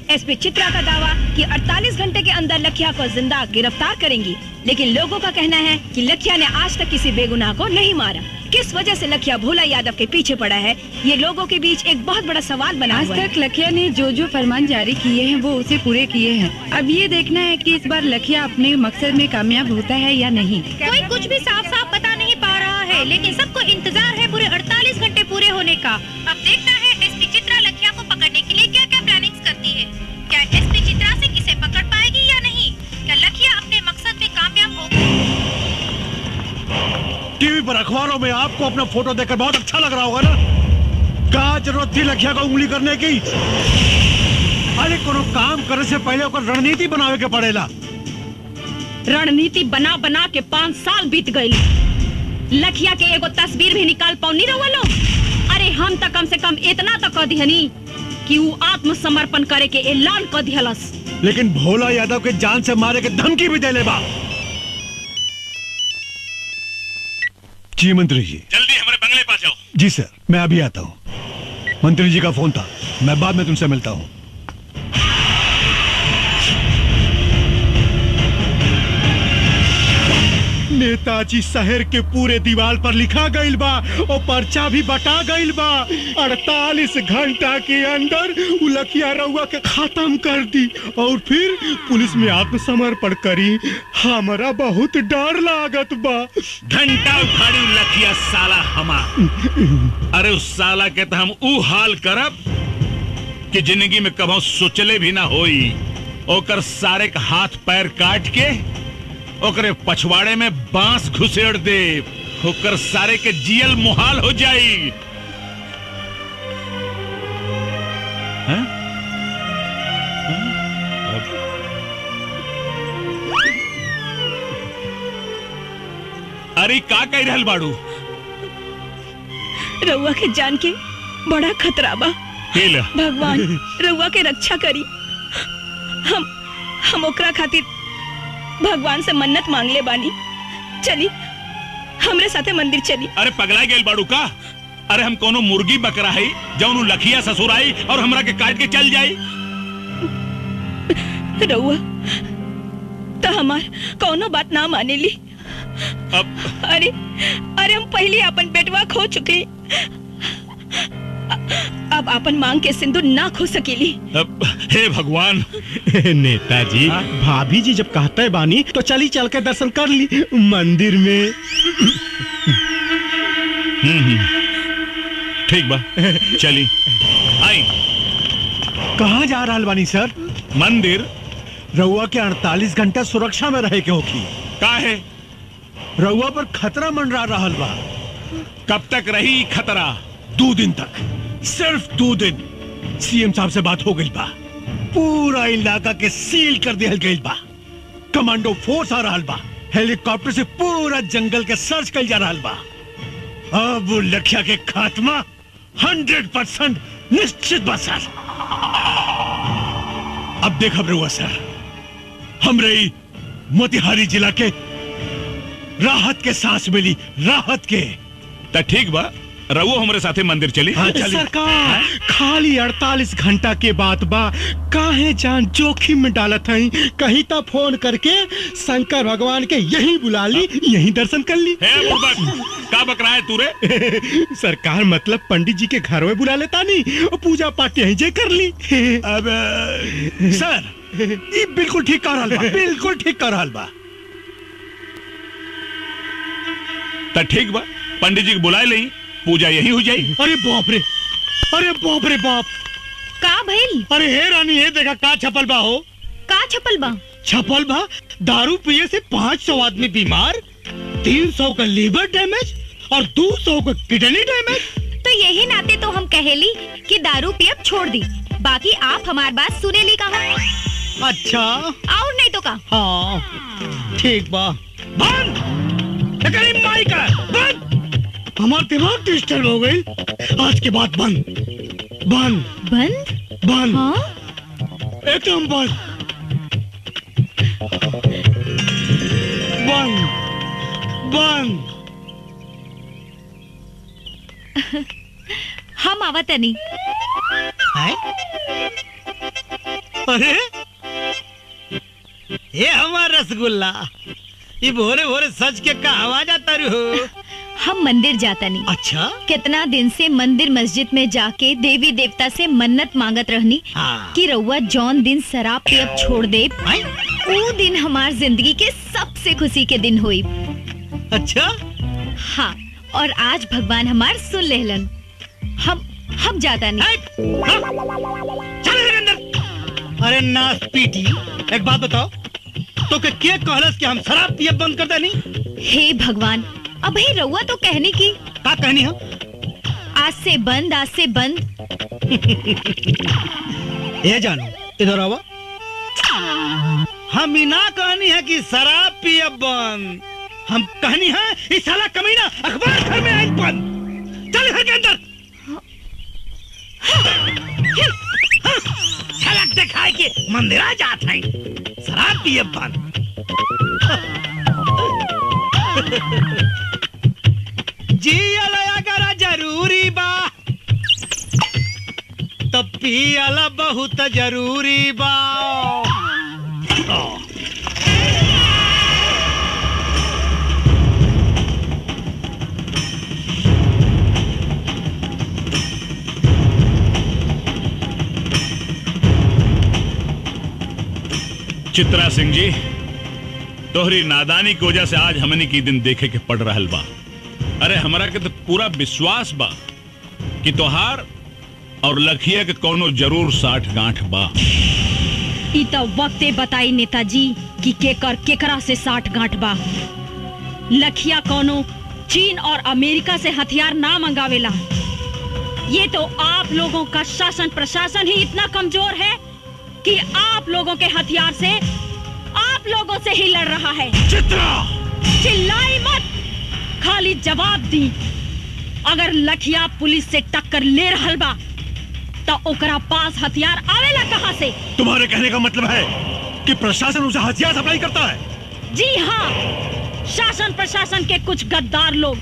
एसपी चित्रा का दावा कि 48 घंटे के अंदर लखिया को जिंदा गिरफ्तार करेंगी, लेकिन लोगों का कहना है कि लखिया ने आज तक किसी बेगुनाह को नहीं मारा। किस वजह से लखिया भोला यादव के पीछे पड़ा है, ये लोगों के बीच एक बहुत बड़ा सवाल बना हुआ है। आज तक लखिया ने जो जो फरमान जारी किए हैं वो उसे पूरे किए हैं। अब ये देखना है कि इस बार लखिया अपने मकसद में कामयाब होता है या नहीं। कोई कुछ भी साफ साफ बता नहीं पा रहा है, लेकिन सबको इंतजार है पूरे 48 घंटे पूरे होने का। अब देखना है एसपी चित्रा लखिया को पकड़ने के लिए क्या क्या प्लानिंग्स करती है। क्या एसपी चित्रा से किसे पकड़ पाएगी या नहीं? क्या लखिया अपने मकसद में कामयाब होगी? टीवी पर अखबारों में आपको अपना फोटो देखकर बहुत अच्छा लग रहा होगा ना। क्या जरूरत थी लखिया को उंगली करने की? अरे कोनो काम करने से पहले ओकर रणनीति बनावे के पड़ेला। रणनीति बना बना के 5 साल बीत गए। लखिया के एगो तस्वीर भी निकाल पाऊनी रहुआ लोग। अरे हम तो कम से कम इतना तो कह दिहनी कि वो आत्मसमर्पण करे के ऐलान कर दिहलस। लेकिन भोला यादव के जान से मारे के धमकी भी दे ले बा। जी मंत्री जी, जल्दी हमारे बंगले पास जाओ। जी सर, मैं अभी आता हूँ। मंत्री जी का फोन था, मैं बाद में तुमसे मिलता हूँ। नेताजी शहर के पूरे दीवार पर लिखा गईल बा और पर्चा भी बटा गईल बा। 48 घंटा के अंदर लखिया रउआ के खत्म कर दी और फिर पुलिस में आत्मसमर्पण करी। हमारा बहुत डर लागत बा। घंटा उखाड़ी लखिया साला हमार। अरे उस साला के तो हम ऊ हाल करब कि जिंदगी में कभी सोचले भी ना होई। ओकर सारे का हाथ पैर काट के ओकरे पछवाड़े में बांस घुसेड़ दे। ओकर सारे के जियल मुहाल हो जाई। अरे का कह रहल बाड़ू? रउआ के जान के बड़ा खतरा बा। भगवान रउआ के रक्षा करी। हम ओकरा खातिर भगवान से मन्नत मांग ले बानी। चली हमरे साथे मंदिर चली। अरे पगला गेल बाड़ू का? अरे हम कोनो मुर्गी बकरा है जौन लखिया ससुराई और हमरा के काट के चल जाई। रउआ तो हमार कोनो बात ना माने ली। अरे हम पहले अपन बेटवा खो चुके। अब अपन मांग के सिंदूर ना खो सकेली। हे भगवान। नेताजी, भाभी जी जब कहते बानी तो चली चल के दर्शन कर ली मंदिर में। ठीक बा, चली आई। कहाँ जा रहा बानी सर? मंदिर। रउआ के 48 घंटा सुरक्षा में रहे के होगी। का है? रउआ पर खतरा मंडरा रहल बा। कब तक रही खतरा? 2 दिन तक, सिर्फ 2 दिन। सीएम साहब से बात हो गई बा। पूरा इलाका के सील कर दिया गई बा। कमांडो फोर्स आ रहा बा। हेलीकॉप्टर से पूरा जंगल के सर्च कर जा रहा बा। अब वो लखिया के खात्मा 100% निश्चित बा सर। अब देखा रहुआ सर, हमरे मोतिहारी जिला के राहत के सांस मिली। राहत के तो ठीक बा, रवो हमारे साथे मंदिर चली। हाँ, सरकार खाली 48 घंटा के बाद बा, काहे जान जोखिम में डालत हई। कहीं तो फोन करके शंकर भगवान के यहीं बुला ली, यहीं दर्शन कर ली। का बकरा है तू रे? सरकार मतलब पंडित जी के घर में बुला लेता नहीं और पूजा पाठ यहीं जे कर ली। अब सर ये बिल्कुल ठीक कर रहा बा। बिल्कुल ठीक कर रहा बा। तो ठीक बा, पंडित जी को बुलाए ले, पूजा यही हो जाए। अरे बाप रे, अरे बाप रे बाप। का भइल? अरे हे रानी, ये देखा का छपल बा हो। का छपल बा? छपल बा दारू पिए से 500 आदमी बीमार, 300 का लीवर डैमेज और 200 का किडनी डैमेज। तो यही नाते तो हम कहेली कि दारू पियब छोड़ दी, बाकी आप हमार बात सुनेली कहाँ? अच्छा और नहीं तो का? हाँ ठीक बा। बंद माई का बंद। हमारा दिमाग डिस्टर्ब हो गई। आज के बाद बंद बंद बंद बंद। हाँ? एकदम बंद बंद बंद। हम आवतनी। अरे ये हमारा रसगुल्ला, ये भोरे भोरे सच के का आवाज आता रू। हम मंदिर जाता नहीं। अच्छा? कितना दिन से मंदिर मस्जिद में जाके देवी देवता से मन्नत मांगत रहनी कि रउआ जौन दिन शराब पियब छोड़ दे, वो दिन हमार जिंदगी के सबसे खुशी के दिन हुई। अच्छा? हाँ, और आज भगवान हमार सुन लेहलन। हम जाता नहीं। अरे नास पीटी, एक बात बताओ, तो के कहलस कि हम शराब पियब बंद कर देनी? हे भगवान, अब ही रउआ तो कहनी की। का कहनी है? आज से बंद, आज से बंद। ये जानो, इधर आओ। हम ही ना कहनी है कि शराब पियब बंद, हम कहनी है इस साला कमीना अखबार घर में आई बंद। चल घर के अंदर। झलक दिखाए के मंदिरा जात है, शराब पियब बंद। जियल अगर जरूरी बा तब पियल बहुत जरूरी बा। चित्रा सिंह जी, तोहरी नादानी की वजह से आज हमने की दिन देखे के पड़ रहल बा। अरे हमरा के तो पूरा विश्वास बा कि तोहार और लखिया के कोनो जरूर साठ गांठ बा। ई तो वक्ते बताई नेताजी कि केकर केकरा से साठ गांठ बा। लखिया कोनो चीन और अमेरिका से हथियार ना मंगावेला। ये तो आप लोगों का शासन प्रशासन ही इतना कमजोर है कि आप लोगों के हथियार से आप लोगों से ही लड़ रहा है। चित्रा! चिल्लाई मत, खाली जवाब दी। अगर लखिया पुलिस से टक्कर ले रहल बा तो ओकरा पास हथियार आवेला कहां से? तुम्हारे कहने का मतलब है कि प्रशासन उसे हथियार सप्लाई करता है? जी हाँ, शासन प्रशासन के कुछ गद्दार लोग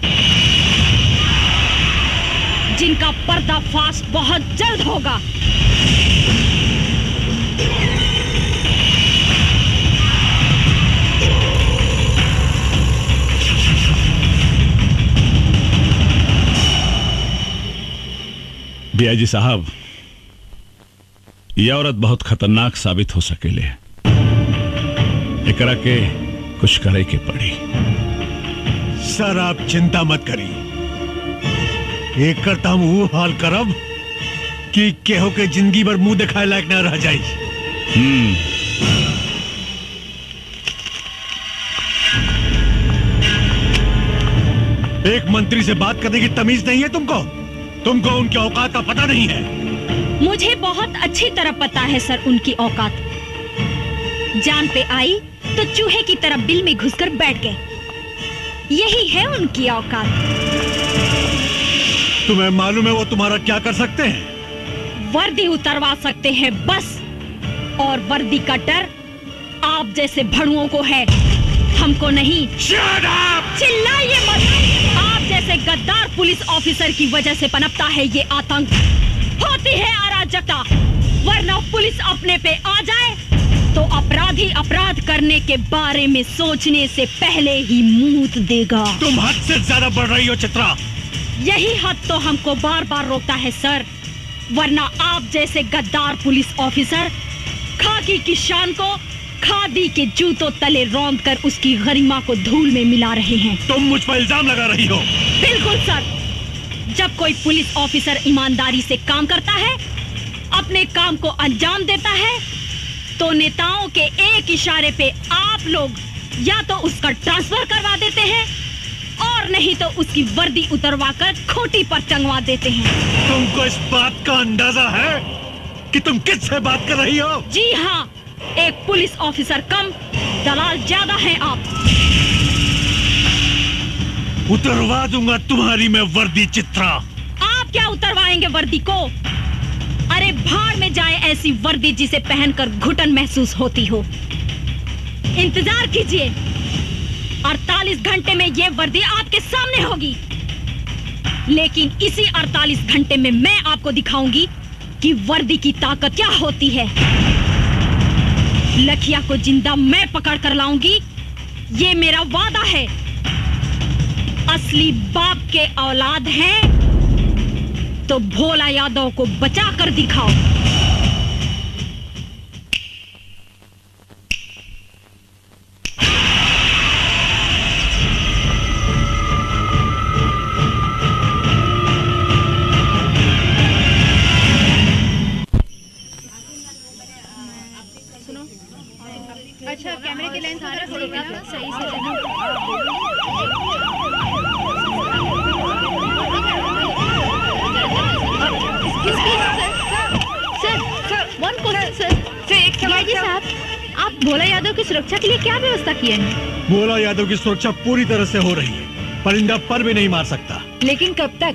जिनका पर्दाफाश बहुत जल्द होगा। बियाजी साहब, यह औरत बहुत खतरनाक साबित हो सकेले। एकरा के कुछ करे के पड़ी। सर आप चिंता मत करी, एक करता हम वो हाल करब कि केहो के जिंदगी भर मुंह दिखाए लायक न रह जाई। एक मंत्री से बात करने की तमीज नहीं है तुमको उनके औकात का पता नहीं है। मुझे बहुत अच्छी तरह पता है सर उनकी औकात। जान पे आई तो चूहे की तरह बिल में घुसकर बैठ गए। यही है उनकी औकात। तुम्हें मालूम है वो तुम्हारा क्या कर सकते हैं? वर्दी उतरवा सकते हैं बस, और वर्दी का डर आप जैसे भड़ुओं को है, हमको नहीं। Shut up! चिल्लाइए मत। आप जैसे गद्दार पुलिस ऑफिसर की वजह से पनपता है ये आतंक, होती है अराजकता। वरना पुलिस अपने पे आ जाए तो अपराधी अपराध करने के बारे में सोचने से पहले ही मुंह देगा। तुम हद से ज्यादा बढ़ रही हो चित्रा। यही हद तो हमको बार बार रोकता है सर, वरना आप जैसे गद्दार पुलिस ऑफिसर खाकी की शान को खादी के जूतों तले रौंद कर उसकी गरिमा को धूल में मिला रहे हैं। तुम मुझ पर इल्जाम लगा रही हो। बिल्कुल सर, जब कोई पुलिस ऑफिसर ईमानदारी से काम करता है, अपने काम को अंजाम देता है, तो नेताओं के एक इशारे पे आप लोग या तो उसका ट्रांसफर करवा देते हैं और नहीं तो उसकी वर्दी उतरवाकर खोटी पर टंगवा देते हैं। तुमको इस बात का अंदाजा है कि तुम किससे बात कर रही हो? जी हाँ, एक पुलिस ऑफिसर कम, दलाल ज्यादा हैं आप। उतरवा दूंगा तुम्हारी मैं वर्दी चित्रा। आप क्या उतरवाएंगे वर्दी को? अरे भाड़ में जाए ऐसी वर्दी जिसे पहनकर घुटन महसूस होती हो। इंतजार कीजिए, 48 घंटे में ये वर्दी आपके सामने होगी। लेकिन इसी 48 घंटे में मैं आपको दिखाऊंगी कि वर्दी की ताकत क्या होती है। लखिया को जिंदा मैं पकड़ कर लाऊंगी, ये मेरा वादा है। असली बाप के औलाद हैं तो भोला यादव को बचा कर दिखाओ। अच्छा, कैमरे की लेंस सारा सही से साहब, आप भोला यादव की सुरक्षा के लिए क्या व्यवस्था किए हैं? भोला यादव की सुरक्षा पूरी तरह से हो रही है। परिंदा पर भी नहीं मार सकता। लेकिन कब तक?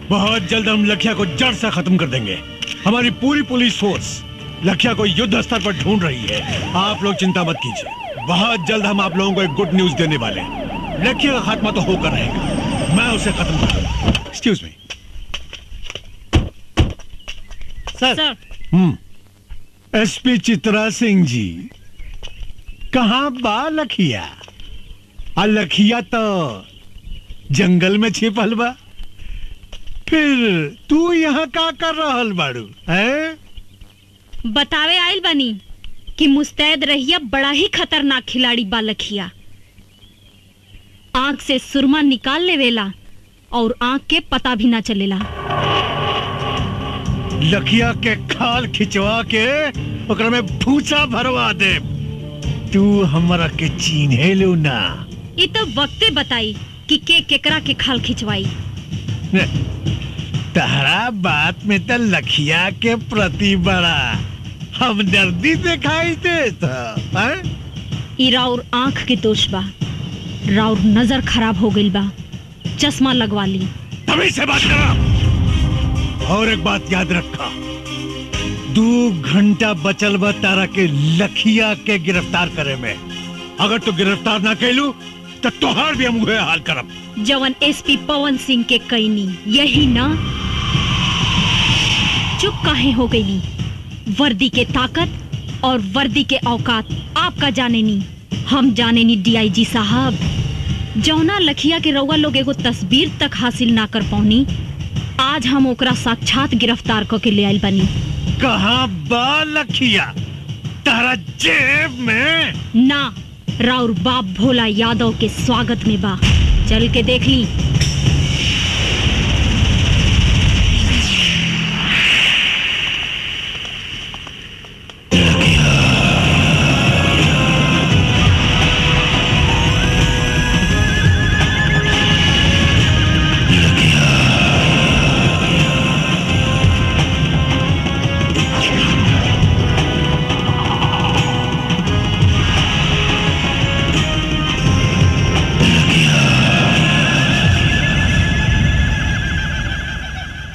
बहुत जल्द हम लखिया को जड़ से खत्म कर देंगे। हमारी पूरी पुलिस फोर्स लखिया को युद्ध स्तर पर ढूंढ रही है। आप लोग चिंता मत कीजिए, बहुत जल्द हम आप लोगों को एक गुड न्यूज देने वाले हैं। लखिया का खात्मा तो होकर रहेगा, मैं उसे खत्म कर दूंगा। एक्सक्यूज मी सर। एसपी चित्रा सिंह जी, कहाँ बा लखिया? लखिया तो जंगल में छिपल बा। फिर तू यहाँ का कर रहल बाड़ू हैं? बतावे आइल बनी कि मुस्तैद रहिया बड़ा ही खतरनाक खिलाड़ी बा लखिया। आंख से सुरमा निकाल लेवेला और आंख के पता भी ना चलेला। लखिया के खाल खिंचवा के ओकरा में भूसा भरवा दे। तू हमरा के चीन्हे लो ना। ये तो वक्ते बताई कि केकरा के खाल खिंचवाई। तहरा बात में तो लखिया के प्रति बड़ा हमदर्दी दिखाई देता है। राउर आंख के दोष बा, राउर नजर खराब हो गई बा, चश्मा लगवा ली। तभी से बात करा। और एक बात याद रखा, 2 घंटा बचल बा तारा के लखिया के गिरफ्तार करे में। अगर तू गिरफ्तार ना कैलू तो तोहार भी हम उहे हाल करब। जवन एसपी पवन सिंह के कैनी यही ना। चुप काहे हो गई? वर्दी के ताकत और वर्दी के औकात आपका जाने नी, हम जाने नी। डीआईजी साहब, जौना लखिया के रउआ लोग एगो तस्वीर तक हासिल ना कर पौनी, आज हम ओकरा साक्षात गिरफ्तार करके ले आइल बनी। कहाँ बा लखिया? तारा जेब में ना, राउर बाप भोला यादव के स्वागत में बा। चल के देख ली।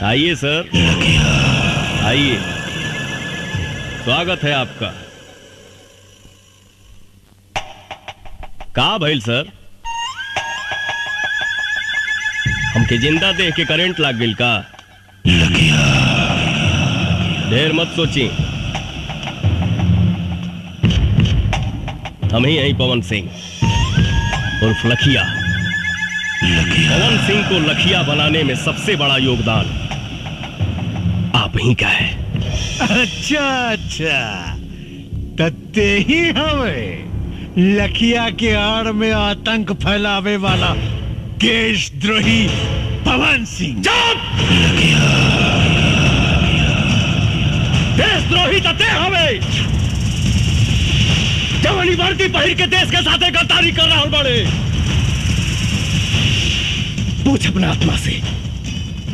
आइए सर, आइए, स्वागत है आपका। का भइल सर? हमके जिंदा देख के करंट लाग गइल का? ढेर मत सोची, हम ही हैं पवन सिंह उर्फ लखिया। पवन सिंह को लखिया बनाने में सबसे बड़ा योगदान आप ही का है। अच्छा अच्छा, तत्ते ही हमें लखिया के आड़ में आतंक फैलावे वाला देशद्रोही पवन सिंह। देशद्रोही तते हमें जवानी वर्दी पहिर के देश के साथ गद्दारी कर रहा बड़े। पूछ अपना आत्मा से,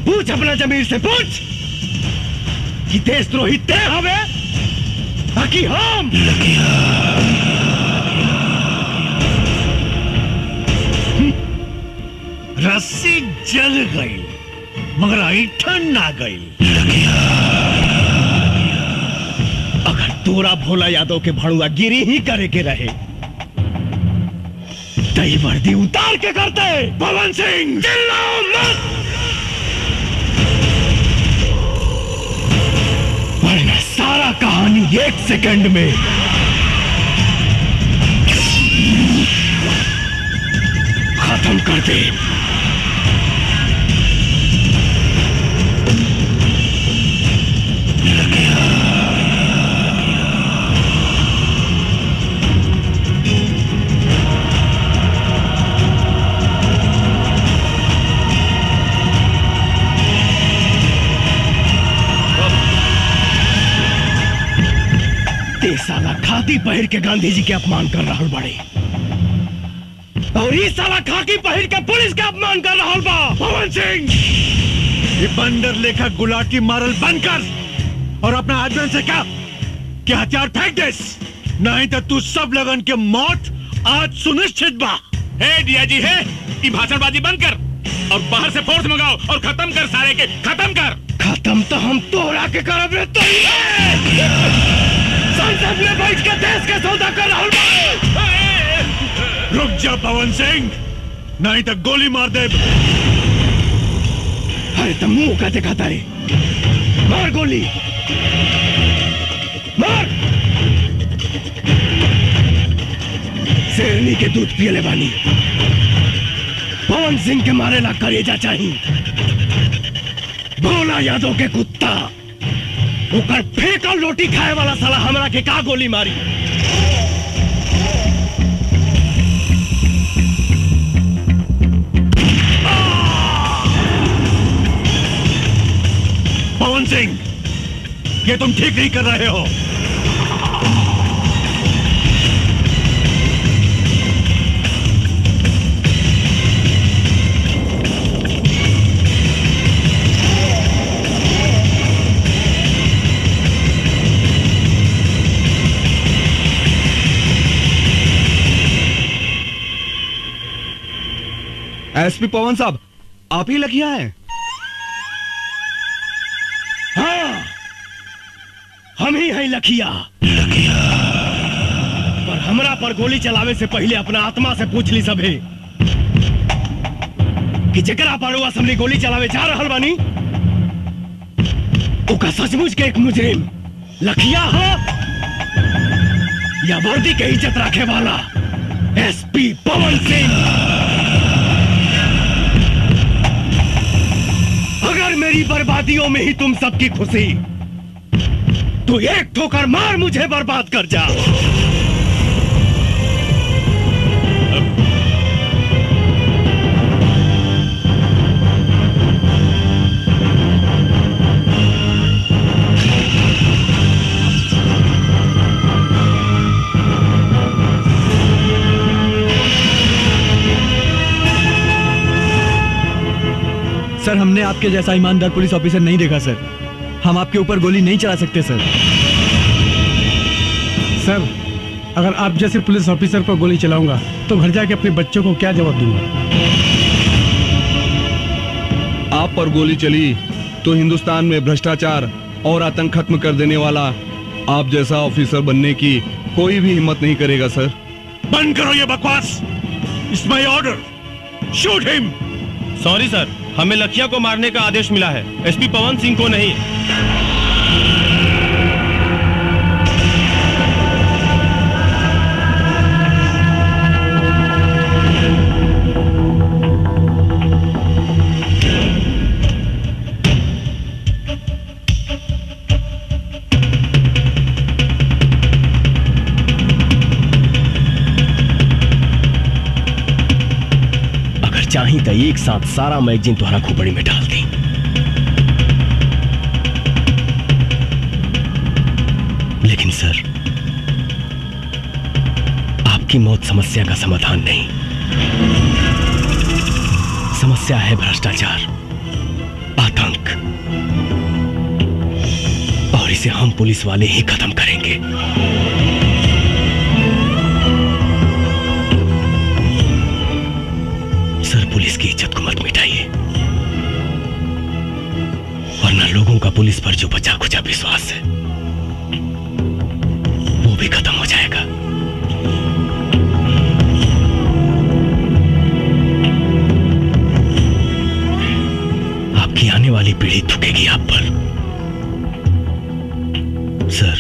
पूछ अपना जमीर से, पूछ कि देशद्रोही ते हवे बाकी हम। रस्सी जल गई मगर ऐठन ना गई। अगर तोरा भोला यादव के भड़ुआ गिरी ही करे के रहे तई वर्दी उतार के करते। पवन सिंह चिल्लाओ मत, वरना सारा कहानी 1 सेकंड में खत्म खत्म कर दे। ते साला खाकी पहन के गांधी जी के अपमान कर रहा बड़े, और ये साला खाकी पहन के पुलिस के अपमान कर रहा बा। पवन सिंह, ये बंदर लेखा गुलाटी मारल बंद कर और अपना आदमी से कहा कि हथियार फेंक दे, नहीं तो तू सब लगन के मौत आज सुनिश्चित बा। हे डीआईजी, हे ये भाषणबाजी बंद कर और बाहर से फोर्स मंगाओ और खत्म कर सारे के, खत्म कर। खत्म तो हम तोड़ा के करब रे तो संसद में बैठ के देश के सौदा कर रहा बा। रुक जा पवन सिंह, नहीं तो गोली मार दे। अरे तो मुंह का दिखाता है, मार गोली, मार। शेरनी के दूध पियले बानी, पवन सिंह के मारे ला करेजा चाहिए। भोला यादव के कुत्ता, उकर फेंकल रोटी खाए वाला साला हमरा के का गोली मारी। पवन सिंह, ये तुम ठीक नहीं कर रहे हो। एसपी पवन साहब, आप ही लखिया हैं? हाँ, हम ही हैं लखिया। पर हमरा पर गोली चलावे से पहले अपना आत्मा से पूछ ली सभे कि जकरा पर वो असम्बली गोली चलावे जा रहल बानी, ओका सचमुच के एक मुजरिम लखिया हो या वर्दी के इज्जत रखे वाला एसपी पवन सिंह। अगर मेरी बर्बादियों में ही तुम सबकी खुशी, तो एक ठोकर मार मुझे बर्बाद कर जा। सर, हमने आपके जैसा ईमानदार पुलिस ऑफिसर नहीं देखा सर। हम आपके ऊपर गोली नहीं चला सकते सर। सर, अगर आप जैसे पुलिस ऑफिसर पर गोली चलाऊंगा तो घर जाके अपने बच्चों को क्या जवाब दूंगा? आप पर गोली चली तो हिंदुस्तान में भ्रष्टाचार और आतंक खत्म कर देने वाला आप जैसा ऑफिसर बनने की कोई भी हिम्मत नहीं करेगा सर। बंद करो ये बकवास। It's my order, shoot him. Sorry sir, हमें लखिया को मारने का आदेश मिला है, एसपी पवन सिंह को नहीं। चाही तो एक साथ सारा मैगजीन तुम्हारा खोपड़ी में डाल दी। लेकिन सर, आपकी मौत समस्या का समाधान नहीं, समस्या है भ्रष्टाचार, आतंक, और इसे हम पुलिस वाले ही खत्म करेंगे। सर, पुलिस की इज्जत को मत मिटाइए, वरना लोगों का पुलिस पर जो बचा खुचा विश्वास है वो भी खत्म हो जाएगा। आपकी आने वाली पीढ़ी थूकेगी आप पर। सर,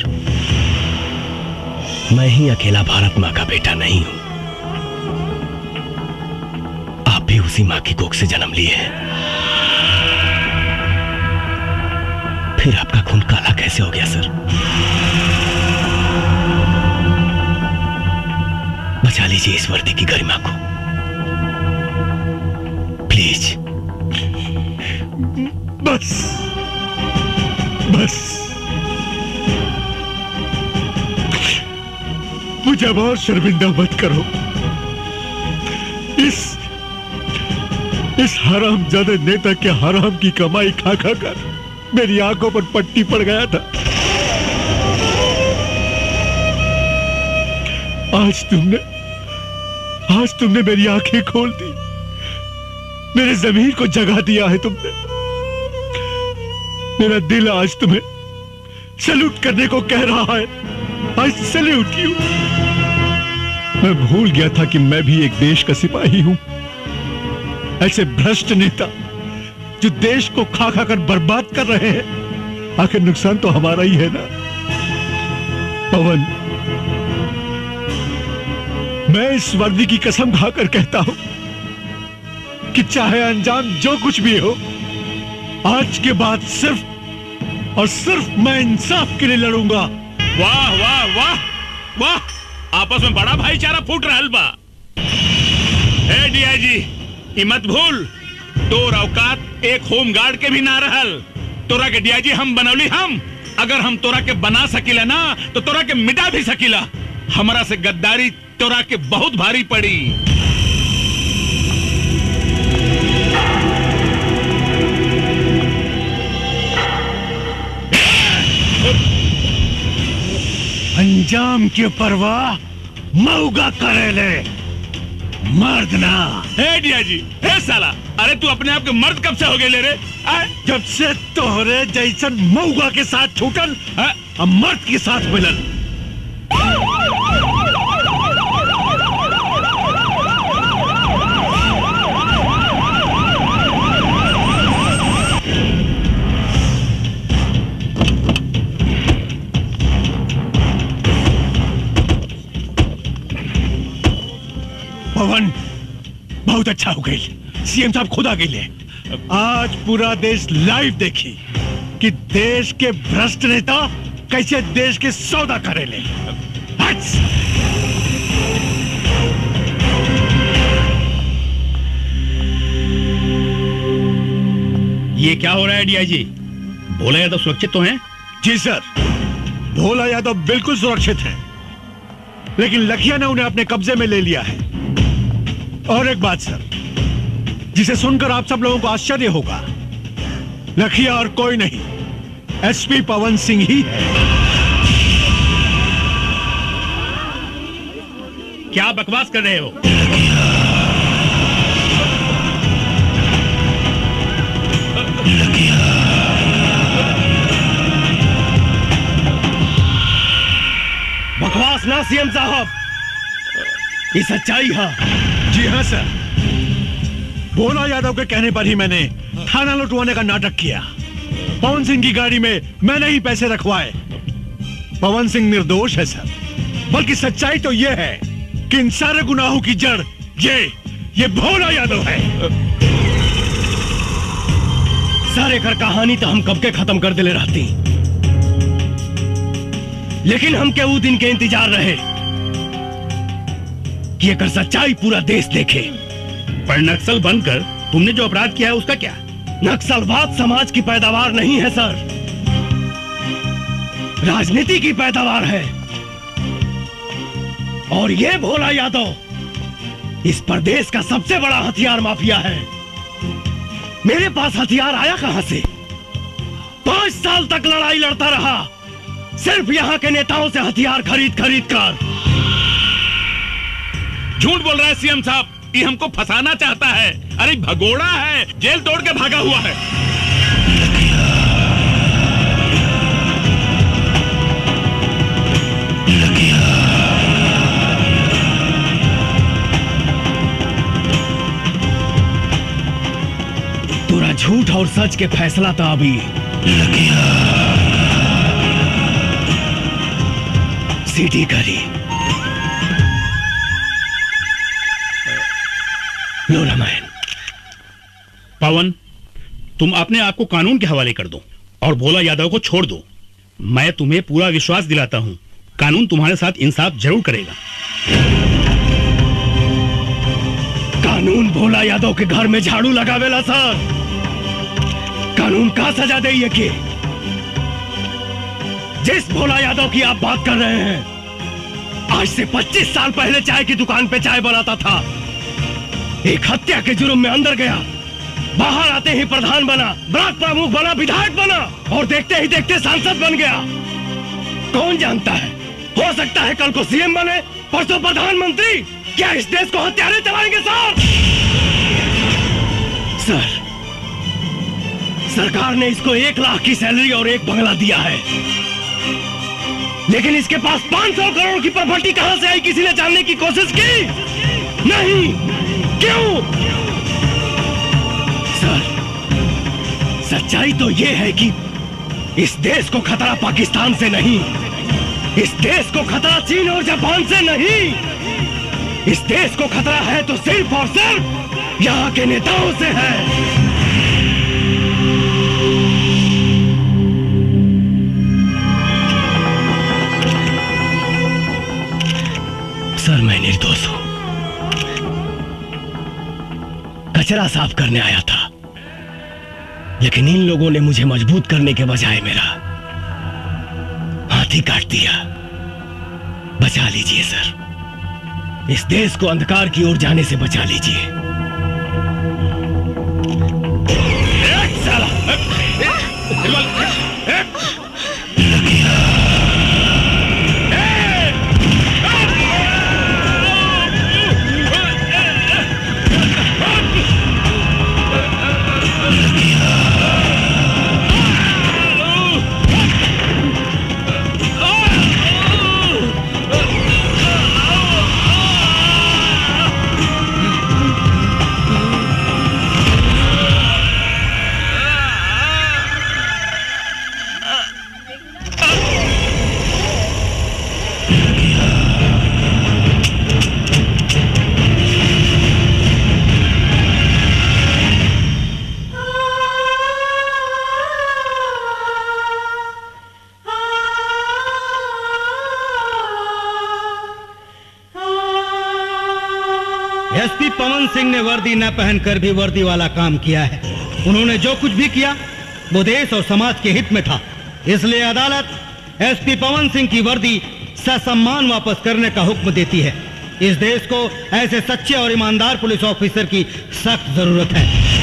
मैं ही अकेला भारत मां का बेटा नहीं हूं, भी उसी मां की कोख से जन्म लिए हैं। फिर आपका खून काला कैसे हो गया सर? बचा लीजिए इस वर्दी की गरिमा को प्लीज। बस बस मुझे अब और शर्मिंदा मत करो। इस हरामजादे नेता के हराम की कमाई खा खा कर मेरी आंखों पर पट्टी पड़ गया था। आज तुमने मेरी आंखें खोल दी, मेरे ज़मीर को जगा दिया है तुमने। मेरा दिल आज तुम्हें सैल्यूट करने को कह रहा है। आई सैल्यूट यू। मैं भूल गया था कि मैं भी एक देश का सिपाही हूं। ऐसे भ्रष्ट नेता जो देश को खा खा कर बर्बाद कर रहे हैं, आखिर नुकसान तो हमारा ही है ना। पवन, मैं इस वर्दी की कसम खाकर कहता हूं कि चाहे अंजाम जो कुछ भी हो, आज के बाद सिर्फ और सिर्फ मैं इंसाफ के लिए लड़ूंगा। वाह वाह वाह वाह, आपस में बड़ा भाईचारा फूट रहा बा। ए डीआईजी, ई मत भूल, तोर औकात एक होम गार्ड के भी ना रहल। तोरा के डीआईजी हम बनौली हम। अगर हम तोरा के बना सकीला ना तो तोरा के मिटा भी सकीला। हमरा से गद्दारी तोरा के बहुत भारी पड़ी। अंजाम की परवाह मऊगा करेले, मर्द ना। डीआईजी, साला, अरे तू अपने आप के मर्द कब से हो गए ले रे? जब से तोहरे जैसन मऊगा के साथ छूटल, अब मर्द के साथ मिलल। पवन, बहुत अच्छा हो गई। सीएम साहब खुद आ गए। आज पूरा देश लाइव देखी कि देश के भ्रष्ट नेता कैसे देश के सौदा करेले। ये क्या हो रहा है डीआईजी? भोला यादव सुरक्षित तो हैं? जी सर, भोला यादव बिल्कुल सुरक्षित है, लेकिन लखिया ने उन्हें अपने कब्जे में ले लिया है। और एक बात सर, जिसे सुनकर आप सब लोगों को आश्चर्य होगा, लखिया और कोई नहीं, एसपी पवन सिंह ही है। क्या बकवास कर रहे हो? बकवास ना सीएम साहब, ये सच्चाई है। जी हाँ सर, भोला यादव के कहने पर ही मैंने थाना लुटवाने का नाटक किया। पवन सिंह की गाड़ी में मैंने ही पैसे रखवाए। पवन सिंह निर्दोष है सर, बल्कि सच्चाई तो यह है कि इन सारे गुनाहों की जड़ ये भोला यादव है। सारे कर कहानी तो हम कब के खत्म कर दिले रहती, लेकिन हम के वो दिन के इंतजार रहे कि अगर सच्चाई पूरा देश देखे। पर नक्सल बनकर तुमने जो अपराध किया है उसका क्या? नक्सलवाद समाज की पैदावार नहीं है सर, राजनीति की पैदावार है। और ये भोला यादव इस प्रदेश का सबसे बड़ा हथियार माफिया है। मेरे पास हथियार आया कहां से? 5 साल तक लड़ाई लड़ता रहा, सिर्फ यहां के नेताओं से हथियार खरीद कर। झूठ बोल रहा है सीएम साहब, ये हमको फंसाना चाहता है। अरे भगोड़ा है, जेल तोड़ के भागा हुआ है। पूरा झूठ और सच के फैसला था अभी। सीटी करी लो रामायण। पवन, तुम अपने आप को कानून के हवाले कर दो और भोला यादव को छोड़ दो। मैं तुम्हें पूरा विश्वास दिलाता हूँ, कानून तुम्हारे साथ इंसाफ जरूर करेगा। कानून भोला यादव के घर में झाड़ू लगावेला सर। कानून का सजा दे ये कि जिस भोला यादव की आप बात कर रहे हैं, आज से 25 साल पहले चाय की दुकान पे चाय बनाता था। एक हत्या के जुर्म में अंदर गया, बाहर आते ही प्रधान बना, ब्लॉक प्रमुख बना, विधायक बना और देखते ही देखते सांसद बन गया। कौन जानता है, हो सकता है कल को सीएम बने, परसों प्रधानमंत्री। क्या इस देश को हत्यारे चलाएंगे सर? सरकार ने इसको 1 लाख की सैलरी और एक बंगला दिया है, लेकिन इसके पास 500 करोड़ की प्रॉपर्टी कहां से आई, किसी ने जानने की कोशिश की? नहीं। क्यों? सर, सच्चाई तो यह है कि इस देश को खतरा पाकिस्तान से नहीं, इस देश को खतरा चीन और जापान से नहीं, इस देश को खतरा है तो सिर्फ और सिर्फ यहाँ के नेताओं से है। सर, मैं निर्दोष हूं, कचरा साफ करने आया था, लेकिन इन लोगों ने मुझे मजबूत करने के बजाय मेरा हाथ ही काट दिया। बचा लीजिए सर, इस देश को अंधकार की ओर जाने से बचा लीजिए। एसपी पवन सिंह ने वर्दी न पहनकर भी वर्दी वाला काम किया है। उन्होंने जो कुछ भी किया वो देश और समाज के हित में था। इसलिए अदालत एसपी पवन सिंह की वर्दी ससम्मान वापस करने का हुक्म देती है। इस देश को ऐसे सच्चे और ईमानदार पुलिस ऑफिसर की सख्त जरूरत है।